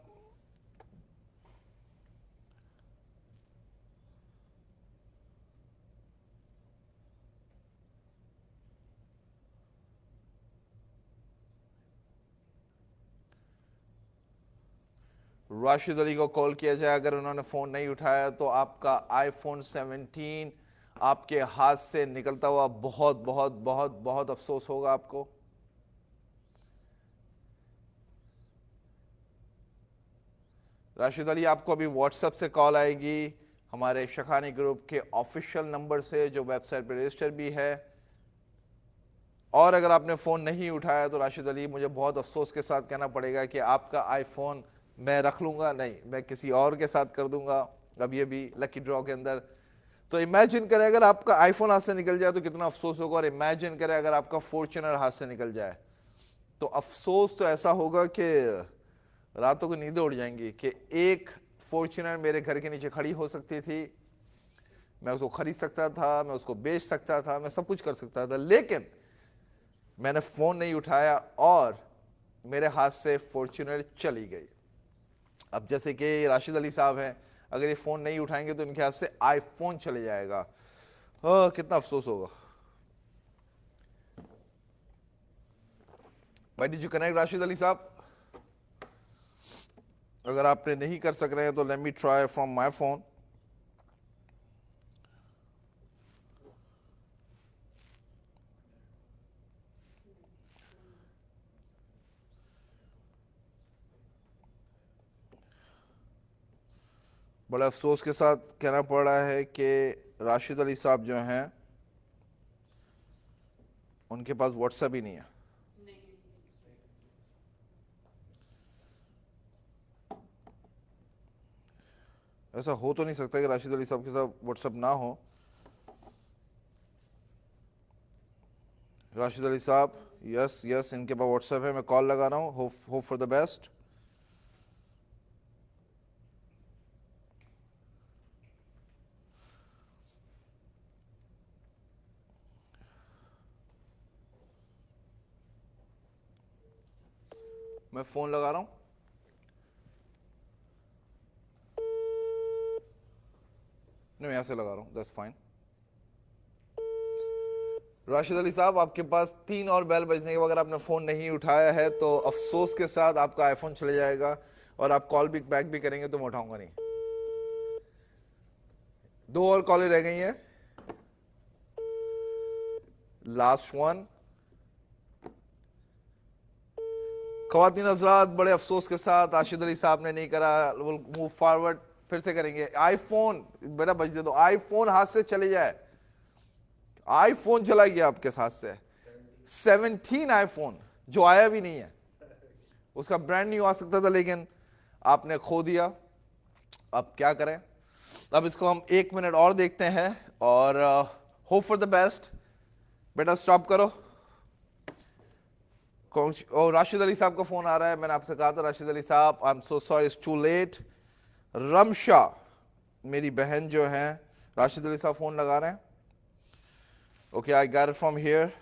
Rashid Ali को कॉल किया जाए, अगर उन्होंने फ़ोन नहीं उठाया तो आपका आईफोन 17 आपके हाथ से निकलता हुआ बहुत बहुत बहुत बहुत अफसोस होगा आपको। राशिद अली, आपको अभी व्हाट्सएप से कॉल आएगी हमारे शखानी ग्रुप के ऑफिशियल नंबर से, जो वेबसाइट पर रजिस्टर भी है। और अगर आपने फ़ोन नहीं उठाया तो राशिद अली, मुझे बहुत अफसोस के साथ कहना पड़ेगा कि आपका आईफोन मैं रख लूँगा नहीं, मैं किसी और के साथ कर दूंगा अब ये भी लकी ड्रॉ के अंदर। तो इमेजिन करें अगर आपका आईफोन हाथ से निकल जाए तो कितना अफसोस होगा, और इमेजिन करें अगर आपका फॉर्च्यूनर हाथ से निकल जाए तो अफसोस तो ऐसा होगा कि रातों को नींदें उड़ जाएंगी कि एक फॉर्च्यूनर मेरे घर के नीचे खड़ी हो सकती थी, मैं उसको खरीद सकता था, मैं उसको बेच सकता था, मैं सब कुछ कर सकता था, लेकिन मैंने फ़ोन नहीं उठाया और मेरे हाथ से फॉर्च्यूनर चली गई। अब जैसे कि राशिद अली साहब हैं, अगर ये फ़ोन नहीं उठाएंगे तो इनके हाथ से आईफोन चले जाएगा। कितना अफसोस होगा। भाई did you connect Rashid Ali साहब? अगर आपने नहीं कर सक रहे हैं तो let me try from my phone. बड़े अफसोस के साथ कहना पड़ रहा है कि राशिद अली साहब जो हैं उनके पास व्हाट्सएप ही नहीं है। ऐसा हो तो नहीं सकता कि राशिद अली साहब के साथ व्हाट्सएप ना हो। राशिद अली साहब, यस यस, इनके पास व्हाट्सएप है, मैं कॉल लगा रहा हूँ, होप फॉर द बेस्ट। मैं फोन लगा रहा हूँ। नहीं, यहां से लगा रहा हूँ, दैट्स फाइन। राशिद अली साहब, आपके पास 3 और बेल बजने के बाद अगर आपने फ़ोन नहीं उठाया है तो अफसोस के साथ आपका आईफोन चले जाएगा, और आप कॉल भी बैक भी करेंगे तो मैं उठाऊंगा नहीं। 2 और कॉलें रह गई हैं, लास्ट वन। ख़वातीन हज़रात, बड़े अफसोस के साथ राशिद अली साहब ने नहीं करा। मूव फॉरवर्ड, फिर से करेंगे। आईफोन बेटा बच दे दो, आईफोन हाथ से चले जाए। आईफोन चला गया आपके साथ से, 17 आईफोन जो आया भी नहीं है, उसका ब्रांड न्यू आ सकता था लेकिन आपने खो दिया। अब क्या करें, अब इसको हम 1 मिनट और देखते हैं और होप फॉर द बेस्ट। बेटा स्टॉप करो। और राशिद अली साहब का फोन आ रहा है, मैंने आपसे कहा था राशिद अली साहब, I am so sorry, it's too late. Ramsha मेरी बहन जो है, राशिद अली साहब फोन लगा रहे हैं। Okay, I got it from here.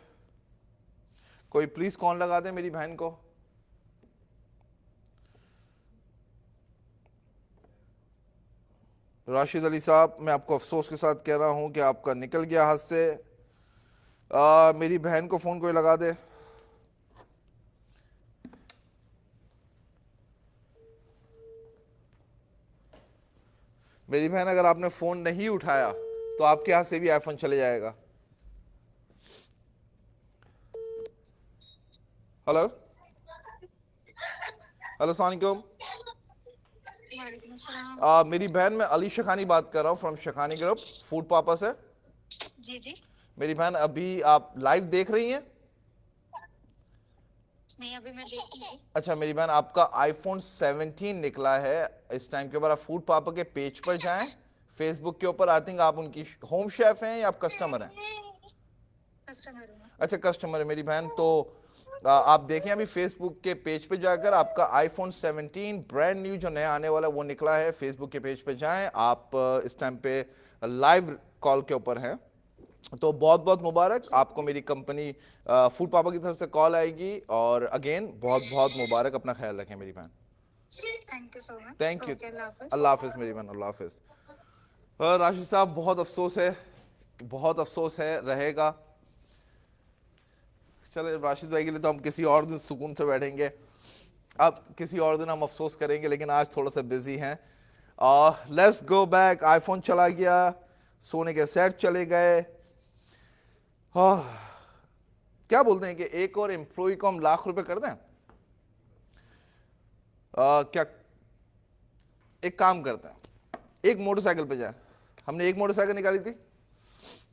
कोई प्लीज कॉल लगा दे मेरी बहन को। राशिद अली साहब, मैं आपको अफसोस के साथ कह रहा हूं कि आपका निकल गया हाथ से। मेरी बहन को फोन कोई लगा दे। मेरी बहन, अगर आपने फोन नहीं उठाया तो आपके हाथ से भी आईफोन चले जाएगा। हेलो हेलो, अस्सलाम वालेकुम। मेरी बहन, मैं अली शखानी बात कर रहा हूँ फ्रॉम शखानी ग्रुप, फूड पापा से। जी जी। मेरी बहन, अभी आप लाइव देख रही हैं? नहीं, अभी मैं देखी नहीं। अच्छा मेरी बहन, आपका आईफोन 17 निकला है इस टाइम के ऊपर। आप फूड पापा के पेज पर जाएं, फेसबुक के ऊपर। आई थिंक आप उनकी होम शेफ हैं या आप कस्टमर हैं? कस्टमर हूँ। अच्छा कस्टमर है मेरी बहन। तो आप देखें अभी फेसबुक के पेज पे जाकर, आपका आईफोन 17 ब्रांड न्यू जो नया आने वाला वो निकला है। फेसबुक के पेज पे जाएं आप, इस टाइम पे लाइव कॉल के ऊपर हैं। तो बहुत बहुत मुबारक आपको, मेरी कंपनी फूड पापा की तरफ से कॉल आएगी, और अगेन बहुत बहुत मुबारक। अपना ख्याल रखें मेरी बहन। Thank you so much. Thank you. Okay, अल्लाह हाफिज। अल्लाह हाफिज मेरी बहन, अल्लाह हाफिज। राशिद साहब, बहुत अफसोस है, बहुत अफसोस है, रहेगा। चले राशिद भाई के लिए तो हम किसी और दिन सुकून से बैठेंगे। अब किसी और दिन हम अफसोस करेंगे, लेकिन आज थोड़ा सा बिजी हैं। Let's go back. आईफोन चला गया, सोने के सेट चले गए। क्या बोलते हैं कि एक और एम्प्लॉय को हम ₹1,00,000 कर दें? क्या एक काम करते हैं, एक मोटरसाइकिल पे जाए। हमने एक मोटरसाइकिल निकाली थी,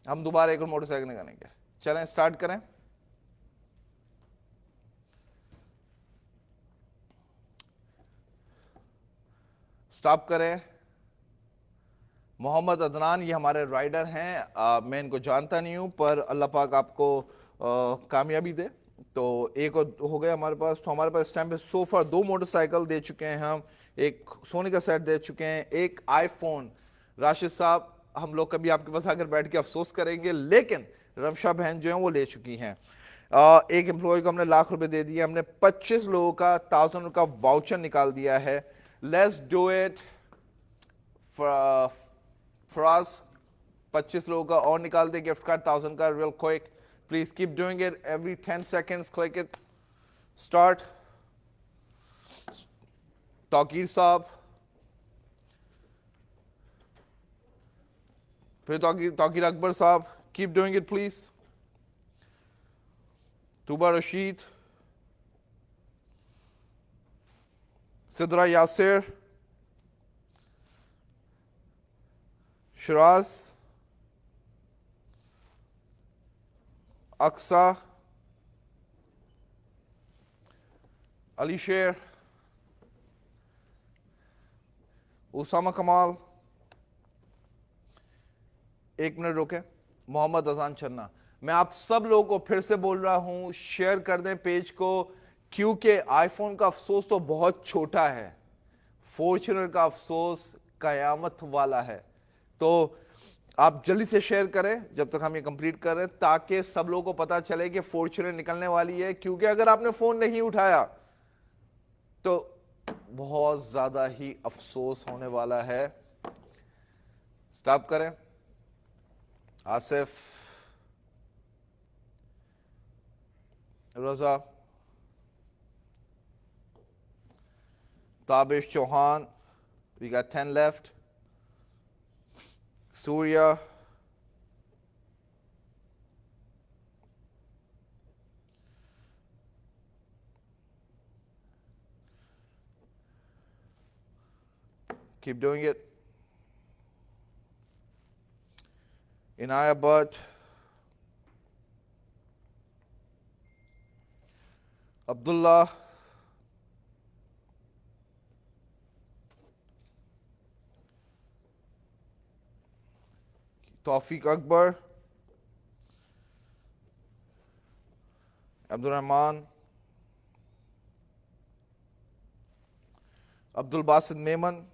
हम दोबारा एक और मोटरसाइकिल निकालेंगे। चलें स्टार्ट करें। स्टॉप करें। मोहम्मद अदनान ये हमारे राइडर हैं। मैं इनको जानता नहीं हूं, पर अल्लाह पाक आपको कामयाबी दे। तो एक और हो गया हमारे पास। तो हमारे पास इस टाइम पे सोफा 2 मोटरसाइकिल दे चुके हैं हम, एक सोने का सेट दे चुके हैं, एक आईफोन। राशिद साहब, हम लोग कभी आपके पास आकर बैठ के अफसोस करेंगे, लेकिन रमशा बहन जो हैं वो ले चुकी हैं। एक एम्प्लॉय को हमने ₹1,00,000 दे दिए। हमने 25 लोगों का ₹1,000 का वाउचर निकाल दिया है। Let's do it Faraz. 25 लोगों का और निकाल दे गिफ्ट कार्ड 1,000 का, real quick. Please keep doing it, every 10 seconds click it. Start. Tauqeer साहब, फिर तौकीर अकबर साहब, keep doing it please. तुबा Rashid, Sidra Yasir, Siraj, Aqsa, Ali शेर, उसामा कमाल। 1 मिनट रोके। मोहम्मद अजान चन्ना। मैं आप सब लोगों को फिर से बोल रहा हूं, शेयर कर दें पेज को, क्योंकि आईफोन का अफसोस तो बहुत छोटा है, फॉर्च्यूनर का अफसोस कयामत वाला है। तो आप जल्दी से शेयर करें जब तक हम ये कंप्लीट कर रहे हैं, ताकि सब लोगों को पता चले कि फॉर्च्यूनर निकलने वाली है। क्योंकि अगर आपने फोन नहीं उठाया तो बहुत ज्यादा ही अफसोस होने वाला है। स्टॉप करें। आसिफ, रजा, Tabish Chauhan, we got 10 left. Surya, keep doing it. Inaya Butt, Abdullah, Tawfiq Akbar, Abdul Rahman, Abdul Basit Mehman,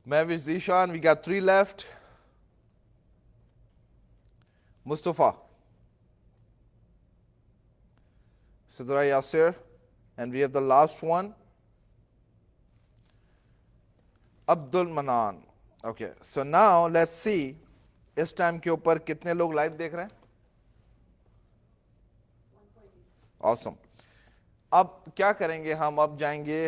Mavish Zishan, we got 3 left. Mustafa, Sidra Yasir, and we have the last one, Abdul Manan. Okay, so now let's see इस time के ऊपर कितने लोग live देख रहे हैं। Awesome. अब क्या करेंगे हम, अब जाएंगे,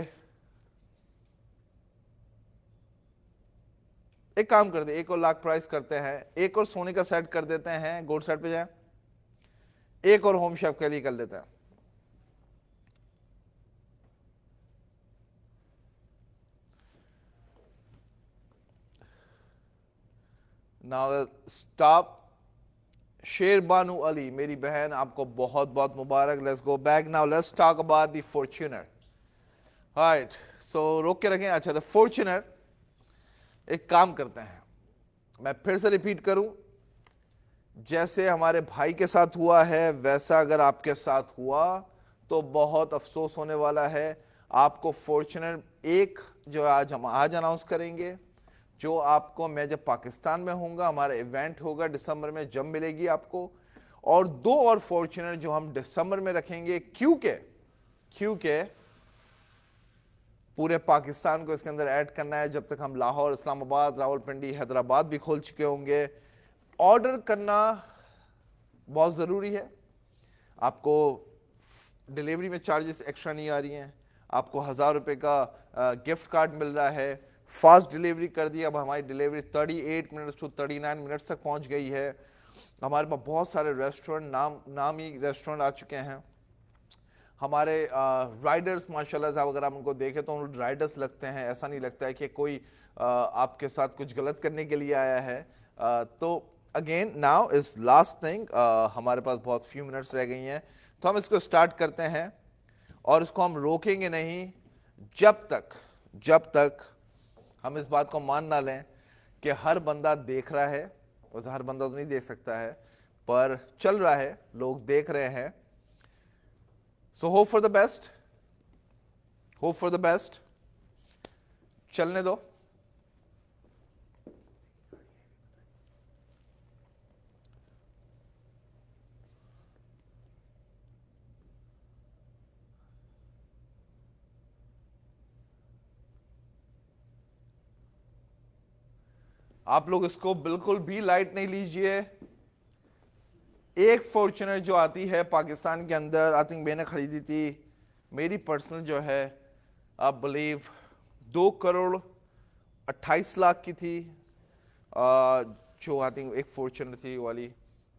एक काम करते हैं, 1 लाख प्राइस करते हैं, एक और सोने का सेट कर देते हैं, गोल्ड सेट पे जाए, एक और होम शेफ के लिए कर लेते हैं। Now stop. शेर बानू अली, मेरी बहन, आपको बहुत बहुत मुबारक। Let's go back now, let's talk about the Fortuner. Right, so रोक के रखें। अच्छा, द फॉर्च्यूनर, एक काम करते हैं, मैं फिर से रिपीट करूं, जैसे हमारे भाई के साथ हुआ है वैसा अगर आपके साथ हुआ तो बहुत अफसोस होने वाला है। आपको फॉर्च्यूनर एक जो आज हम आज अनाउंस करेंगे, जो आपको, मैं जब पाकिस्तान में होऊंगा, हमारा इवेंट होगा दिसंबर में, जब मिलेगी आपको, और 2 और फॉर्च्यूनर जो हम दिसंबर में रखेंगे, क्योंकि पूरे पाकिस्तान को इसके अंदर ऐड करना है। जब तक हम लाहौर, इस्लामाबाद, रावलपिंडी, हैदराबाद भी खोल चुके होंगे। ऑर्डर करना बहुत ज़रूरी है। आपको डिलीवरी में चार्जेस एक्स्ट्रा नहीं आ रही हैं, आपको 1000 रुपये का गिफ्ट कार्ड मिल रहा है, फास्ट डिलीवरी कर दी। अब हमारी डिलीवरी 38 मिनट्स टू 39 मिनट्स तक पहुंच गई है। हमारे पास बहुत सारे रेस्टोरेंट, नामी रेस्टोरेंट आ चुके हैं। हमारे राइडर्स माशाल्लाह साहब, अगर आप उनको देखें तो उन राइडर्स लगते हैं, ऐसा नहीं लगता है कि कोई आपके साथ कुछ गलत करने के लिए आया है। तो again now is last thing, हमारे पास बहुत फ्यू मिनट्स रह गई हैं, तो हम इसको स्टार्ट करते हैं और इसको हम रोकेंगे नहीं जब तक हम इस बात को मान ना लें कि हर बंदा देख रहा है। वैसे हर बंदा तो नहीं देख सकता है, पर चल रहा है, लोग देख रहे हैं। So hope for the best, hope for the best, चलने दो। आप लोग इसको बिल्कुल भी लाइट नहीं लीजिए। एक फॉर्च्यूनर जो आती है पाकिस्तान के अंदर, आई थिंक मैंने खरीदी थी, मेरी पर्सनल जो है, आप बिलीव 2 करोड़ 28 लाख की थी। जो आई थिंक एक फॉर्च्यूनर थी वाली,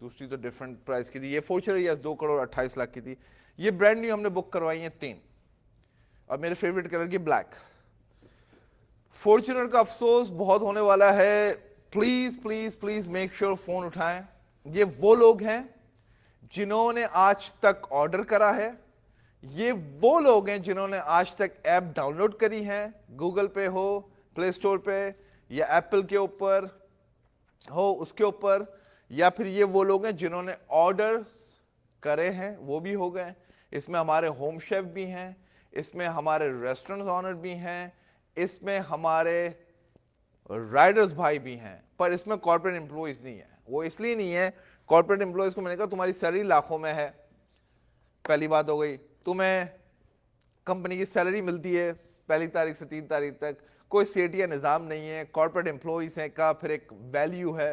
दूसरी तो डिफरेंट प्राइस की थी। ये फॉर्च्यूनर यस 2 करोड़ 28 लाख की थी। ये ब्रांड न्यू हमने बुक करवाई है 3, और मेरे फेवरेट कलर की ब्लैक। फॉर्च्यूनर का अफसोस बहुत होने वाला है। Please please please make sure phone उठाएं। ये वो लोग हैं जिन्होंने आज तक ऑर्डर करा है, ये वो लोग हैं जिन्होंने आज तक ऐप डाउनलोड करी है, गूगल पे हो, प्ले स्टोर पे, या एप्पल के ऊपर हो उसके ऊपर, या फिर ये वो लोग हैं जिन्होंने ऑर्डर करे हैं, वो भी हो गए। इसमें हमारे होम शेफ भी हैं, इसमें हमारे रेस्टोरेंट ऑनर भी हैं, इसमें हमारे राइडर्स भाई भी हैं, पर इसमें कॉर्पोरेट एम्प्लॉइज नहीं है। वो इसलिए नहीं है, कॉर्पोरेट एम्प्लॉइज को मैंने कहा तुम्हारी सैलरी लाखों में है, पहली बात हो गई। तुम्हें कंपनी की सैलरी मिलती है 1 तारीख से 3 तारीख तक, कोई सेटिया निज़ाम नहीं है, कॉर्पोरेट एम्प्लॉइज हैं का फिर एक वैल्यू है।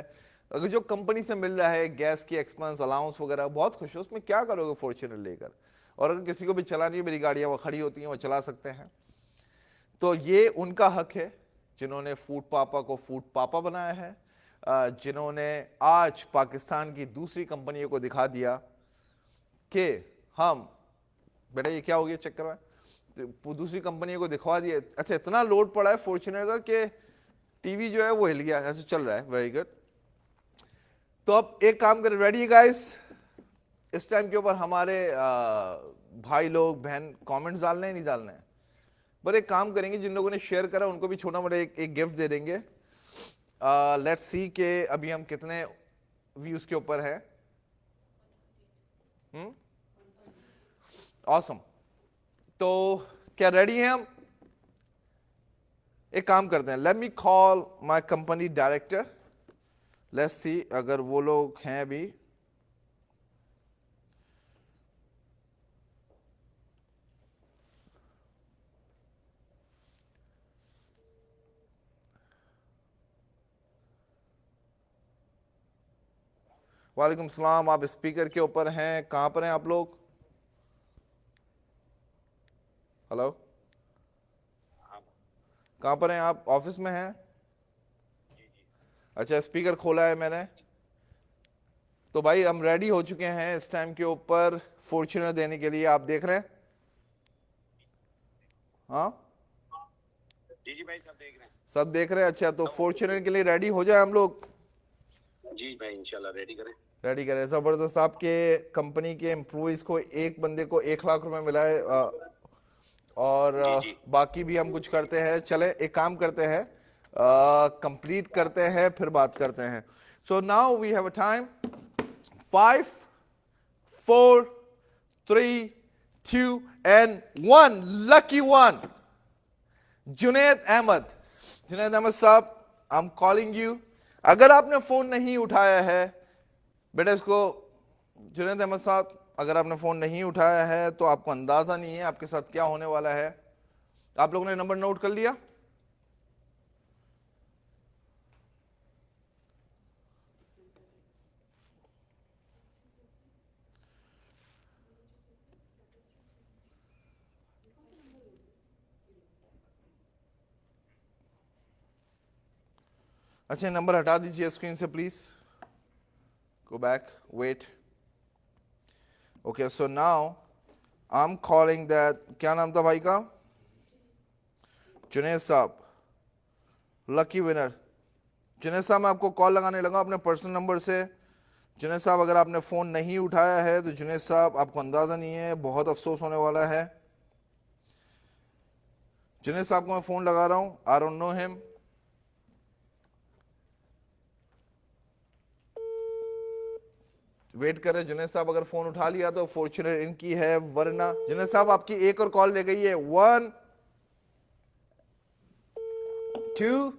अगर जो कंपनी से मिल रहा है गैस की एक्सपेंस अलाउंस वगैरह, बहुत खुश हो, उसमें क्या करोगे फॉर्च्यूनर लेकर। और अगर किसी को भी चलानी है, मेरी गाड़ियाँ वो खड़ी होती हैं, वो चला सकते हैं। तो ये उनका हक है जिन्होंने फूड पापा को फूड पापा बनाया है, जिन्होंने आज पाकिस्तान की दूसरी कंपनियों को दिखा दिया कि हम, बेटा ये क्या हो गया चक्कर में, तो दूसरी कंपनियों को दिखवा दिया। अच्छा, इतना लोड पड़ा है फॉर्च्यूनर का कि टीवी जो है वो हिल गया, ऐसे चल रहा है। Very good. तो अब एक काम करें, रेडी गाइस, इस टाइम के ऊपर हमारे भाई लोग बहन कमेंट्स डालने हैं नहीं डालने हैं। पर एक काम करेंगे, जिन लोगों ने शेयर करा उनको भी छोटा मोटा एक गिफ्ट दे देंगे। लेट्स सी के अभी हम कितने व्यूज के ऊपर है। ऑसम। तो क्या रेडी हैं हम? एक काम करते हैं, let me call my company director, let's see अगर वो लोग हैं अभी। वालेकुम सलाम, आप स्पीकर के ऊपर हैं, कहां पर हैं आप लोग? हेलो, कहां पर हैं आप? ऑफिस में हैं? अच्छा, स्पीकर खोला है मैंने। तो भाई हम रेडी हो चुके हैं इस टाइम के ऊपर फॉर्च्यूनर देने के लिए, आप देख रहे हैं? हाँ जी जी भाई, सब देख रहे हैं। सब देख रहे हैं। अच्छा, तो फॉर्च्यूनर के लिए रेडी हो जाए हम लोग। जी भाई, इंशाल्लाह रेडी करें। रेडी करें, जबरदस्त। आपके कंपनी के एम्प्लॉइज को एक बंदे को 1 लाख रुपए मिला है, और जी जी बाकी भी हम कुछ करते हैं। चले एक काम करते हैं, कंप्लीट करते हैं फिर बात करते हैं। So now we have a time 5 4 3 2 and 1। Lucky one, Junaid Ahmad. Junaid Ahmad साहब, आई एम कॉलिंग यू। अगर आपने फोन नहीं उठाया है बेटा, इसको, जुनैद अहमद साहब अगर आपने फ़ोन नहीं उठाया है तो आपको अंदाज़ा नहीं है आपके साथ क्या होने वाला है। आप लोगों ने नंबर नोट कर लिया? अच्छा, नंबर हटा दीजिए स्क्रीन से please, go back, wait. Okay, so now I am calling that, क्या नाम था भाई का? जुनेद साहब, लकी विनर। जुनेद साहब, मैं आपको कॉल लगाने लगा अपने पर्सनल नंबर से। जुनेद साहब, अगर आपने फ़ोन नहीं उठाया है तो जुनेद साहब, आपको अंदाज़ा नहीं है, बहुत अफसोस होने वाला है। जुनेद साहब को मैं फ़ोन लगा रहा हूँ, I don't know him. Wait करें, जुनेद साहब अगर फ़ोन उठा लिया तो फॉर्चुनेट इनकी है, वरना जुनेद साहब आपकी एक और कॉल ले गई है। 1 2,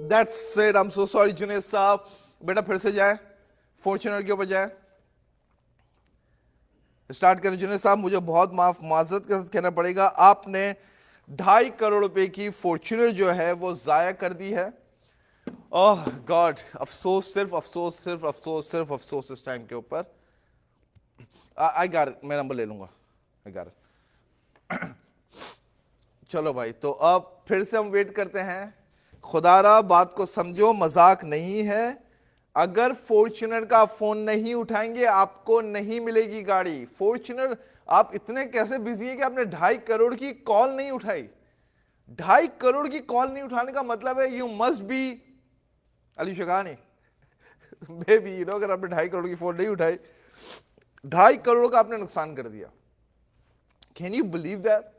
that's it. I am so sorry Junaid साहब, बेटा फिर से जाएं, फॉर्चुनर के ऊपर जाएं, स्टार्ट करें। जुनेद साहब, मुझे बहुत माजरत के साथ कहना पड़ेगा, आपने 2.5 करोड़ रुपए की फॉर्च्यूनर जो है वो जाया कर दी है। ओह गॉड, अफसोस, सिर्फ अफसोस, सिर्फ अफसोस, सिर्फ अफसोस इस टाइम के ऊपर। आई गॉट इट, मैं नंबर ले लूंगा, आई गॉट इट। चलो भाई, तो अब फिर से हम वेट करते हैं। खुदारा बात को समझो, मजाक नहीं है। अगर फॉर्च्यूनर का फोन नहीं उठाएंगे आपको नहीं मिलेगी गाड़ी। फॉर्च्यूनर, आप इतने कैसे बिजी है कि आपने 2.5 करोड़ की कॉल नहीं उठाई? 2.5 करोड़ की कॉल नहीं उठाने का मतलब है you must be Ali Shagani baby, you know, अगर आपने 2.5 करोड़ की फोन नहीं उठाई, 2.5 करोड़ का आपने नुकसान कर दिया। Can you believe that?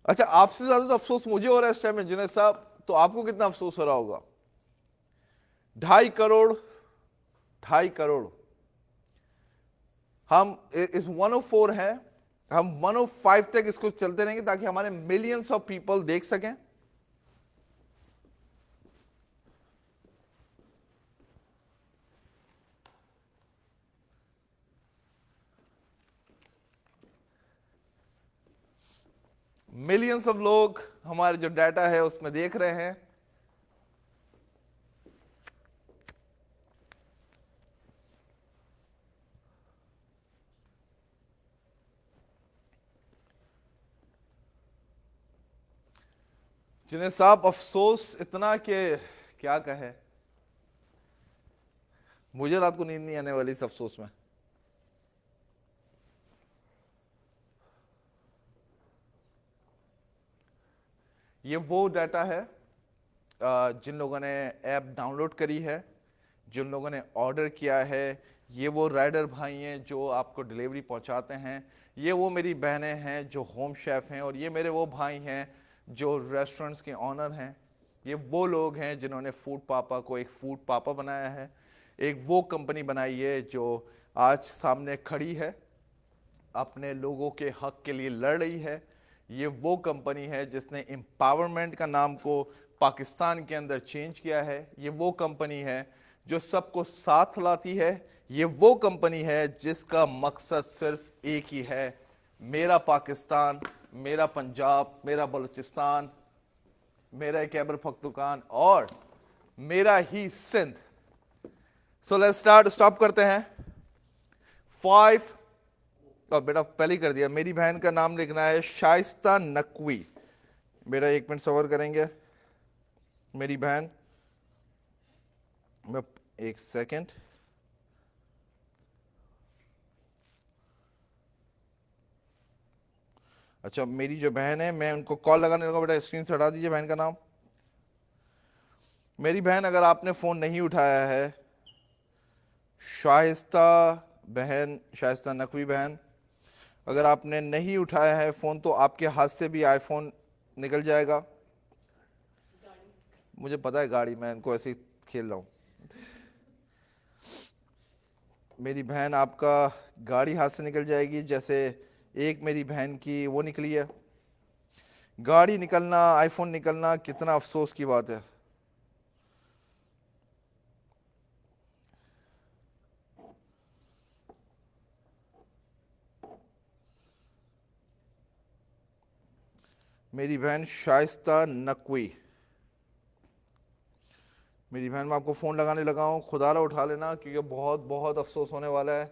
अच्छा, आपसे ज्यादा तो अफसोस मुझे हो रहा है इस टाइम में जुनेद साहब, तो आपको कितना अफसोस हो रहा होगा? 2.5 करोड़, 2.5 करोड़। हम इस 104 है, हम 105 तक इसको चलते रहेंगे ताकि हमारे मिलियंस ऑफ पीपल देख सकें। मिलियंस ऑफ लोग हमारे जो डाटा है उसमें देख रहे हैं। जुनेद साहब, अफसोस इतना कि क्या कहे, मुझे रात को नींद नहीं आने वाली इस अफसोस में। ये वो डाटा है जिन लोगों ने ऐप डाउनलोड करी है, जिन लोगों ने ऑर्डर किया है, ये वो राइडर भाई हैं जो आपको डिलीवरी पहुंचाते हैं, ये वो मेरी बहनें हैं जो होम शेफ हैं, और ये मेरे वो भाई हैं जो रेस्टोरेंट्स के ऑनर हैं। ये वो लोग हैं जिन्होंने फूड पापा को एक फूड पापा बनाया है, एक वो कंपनी बनाई है जो आज सामने खड़ी है, अपने लोगों के हक के लिए लड़ रही है। ये वो कंपनी है जिसने एम्पावरमेंट का नाम को पाकिस्तान के अंदर चेंज किया है। ये वो कंपनी है जो सबको साथ लाती है। ये वो कंपनी है जिसका मकसद सिर्फ एक ही है, मेरा पाकिस्तान, मेरा पंजाब, मेरा बलूचिस्तान, मेरा खैबर पख्तूनख्वा और मेरा ही Sindh. So let's start, stop करते हैं। 5, और बेटा पहले ही कर दिया। मेरी बहन का नाम लिखना है शाइस्ता नकवी। बेटा 1 मिनट सबर करेंगे, मेरी बहन, मैं 1 सेकेंड। अच्छा, मेरी जो बहन है, मैं उनको कॉल लगाने लगा। बेटा स्क्रीन से हटा दीजिए बहन का नाम। मेरी बहन, अगर आपने फोन नहीं उठाया है, शाइस्ता बहन, शाइस्ता नकवी बहन, अगर आपने नहीं उठाया है फोन तो आपके हाथ से भी आईफोन निकल जाएगा। मुझे पता है गाड़ी, मैं इनको ऐसे ही खेल रहा हूं। मेरी बहन, आपका गाड़ी हाथ से निकल जाएगी, जैसे एक मेरी बहन की वो निकली है। गाड़ी निकलना, आईफोन निकलना कितना अफसोस की बात है। मेरी बहन शाइस्ता नकवी, मेरी बहन, मैं आपको फ़ोन लगाने लगा हूँ, खुदारा उठा लेना क्योंकि बहुत बहुत अफसोस होने वाला है।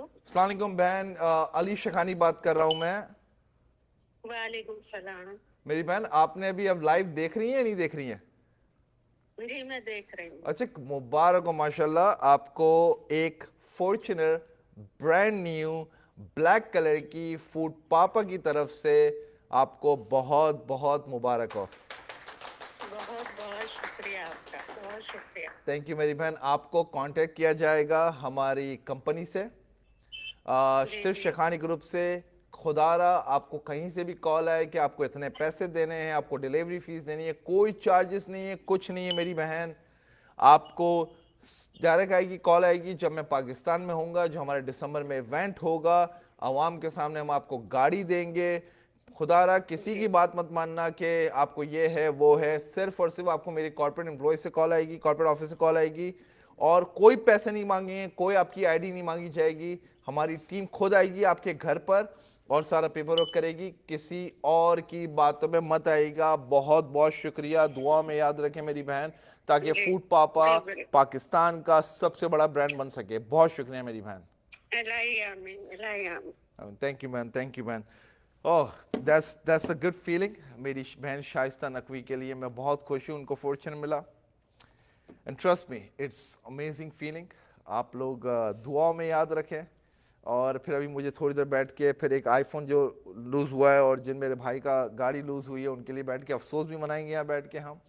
अस्सलाम वालेकुम बहन, अली शखानी बात कर रहा हूं मैं। वालेकुम सलाम। मेरी बहन, आपने अभी अब लाइव देख रही है या नहीं देख रही है? जी मैं देख रही हूँ। अच्छा, मुबारक हो माशाल्लाह, आपको एक Fortuner brand new black colour की फूड पापा की तरफ से आपको बहुत बहुत मुबारक हो। बहुत बहुत शुक्रिया आपका, बहुत शुक्रिया। थैंक यू मेरी बहन। आपको कांटेक्ट किया जाएगा हमारी कंपनी से, जी सिर्फ जी शखानी ग्रुप से। खुदारा आपको कहीं से भी कॉल आए कि आपको इतने पैसे देने हैं, आपको डिलीवरी फीस देनी है, कोई चार्जेस नहीं है, कुछ नहीं है मेरी बहन। आपको डायरेक्ट आएगी, कॉल आएगी जब मैं पाकिस्तान में होऊंगा, जो हमारे दिसंबर में इवेंट होगा, आवाम के सामने हम आपको गाड़ी देंगे। खुदारा किसी जी की बात मत मानना कि आपको ये है वो है, सिर्फ और सिर्फ आपको मेरी कॉर्पोरेट एम्प्लॉय से कॉल आएगी, कॉर्पोरेट ऑफिस से कॉल आएगी, और कोई पैसे नहीं मांगे, कोई आपकी आईडी नहीं मांगी जाएगी। हमारी टीम खुद आएगी आपके घर पर और सारा पेपर वर्क करेगी, किसी और की बातों में मत आएगा। बहुत बहुत शुक्रिया, दुआ में याद रखें मेरी बहन, ताकि जी फूड पापा जी बिल्कुल। पाकिस्तान का सबसे बड़ा ब्रांड बन सके। बहुत शुक्रिया मेरी बहन। इलाही आमीन, इलाही आमीन। Thank you man, thank you man. Oh, that's a good feeling. मेरी बहन शाइस्ता नकवी के लिए मैं बहुत खुश हूँ, उनको फॉर्चून मिला। And trust me, it's amazing feeling. आप लोग दुआओं में याद रखें। और फिर अभी मुझे थोड़ी देर बैठ के फिर एक आईफोन जो लूज़ हुआ है, और जिन मेरे भाई का गाड़ी लूज़ हुई है, उनके लिए बैठ के अफसोस भी मनाएंगे यहाँ बैठ के हम।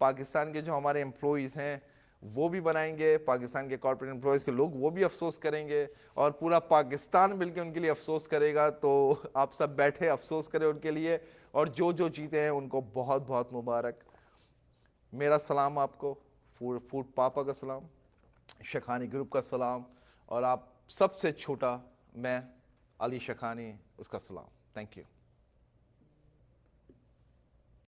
पाकिस्तान के जो हमारे एम्प्लॉयज़ हैं वो भी बनाएंगे, पाकिस्तान के कॉर्पोरेट एम्प्लॉयज़ के लोग वो भी अफसोस करेंगे, और पूरा पाकिस्तान मिलके उनके लिए अफसोस करेगा। तो आप सब बैठे अफसोस करें उनके लिए, और जो जो जीते हैं उनको बहुत बहुत मुबारक। मेरा सलाम आपको, फूड पापा का सलाम, शखानी ग्रुप का सलाम, और आप सबसे छोटा मैं अली शखानी, उसका सलाम। Thank you.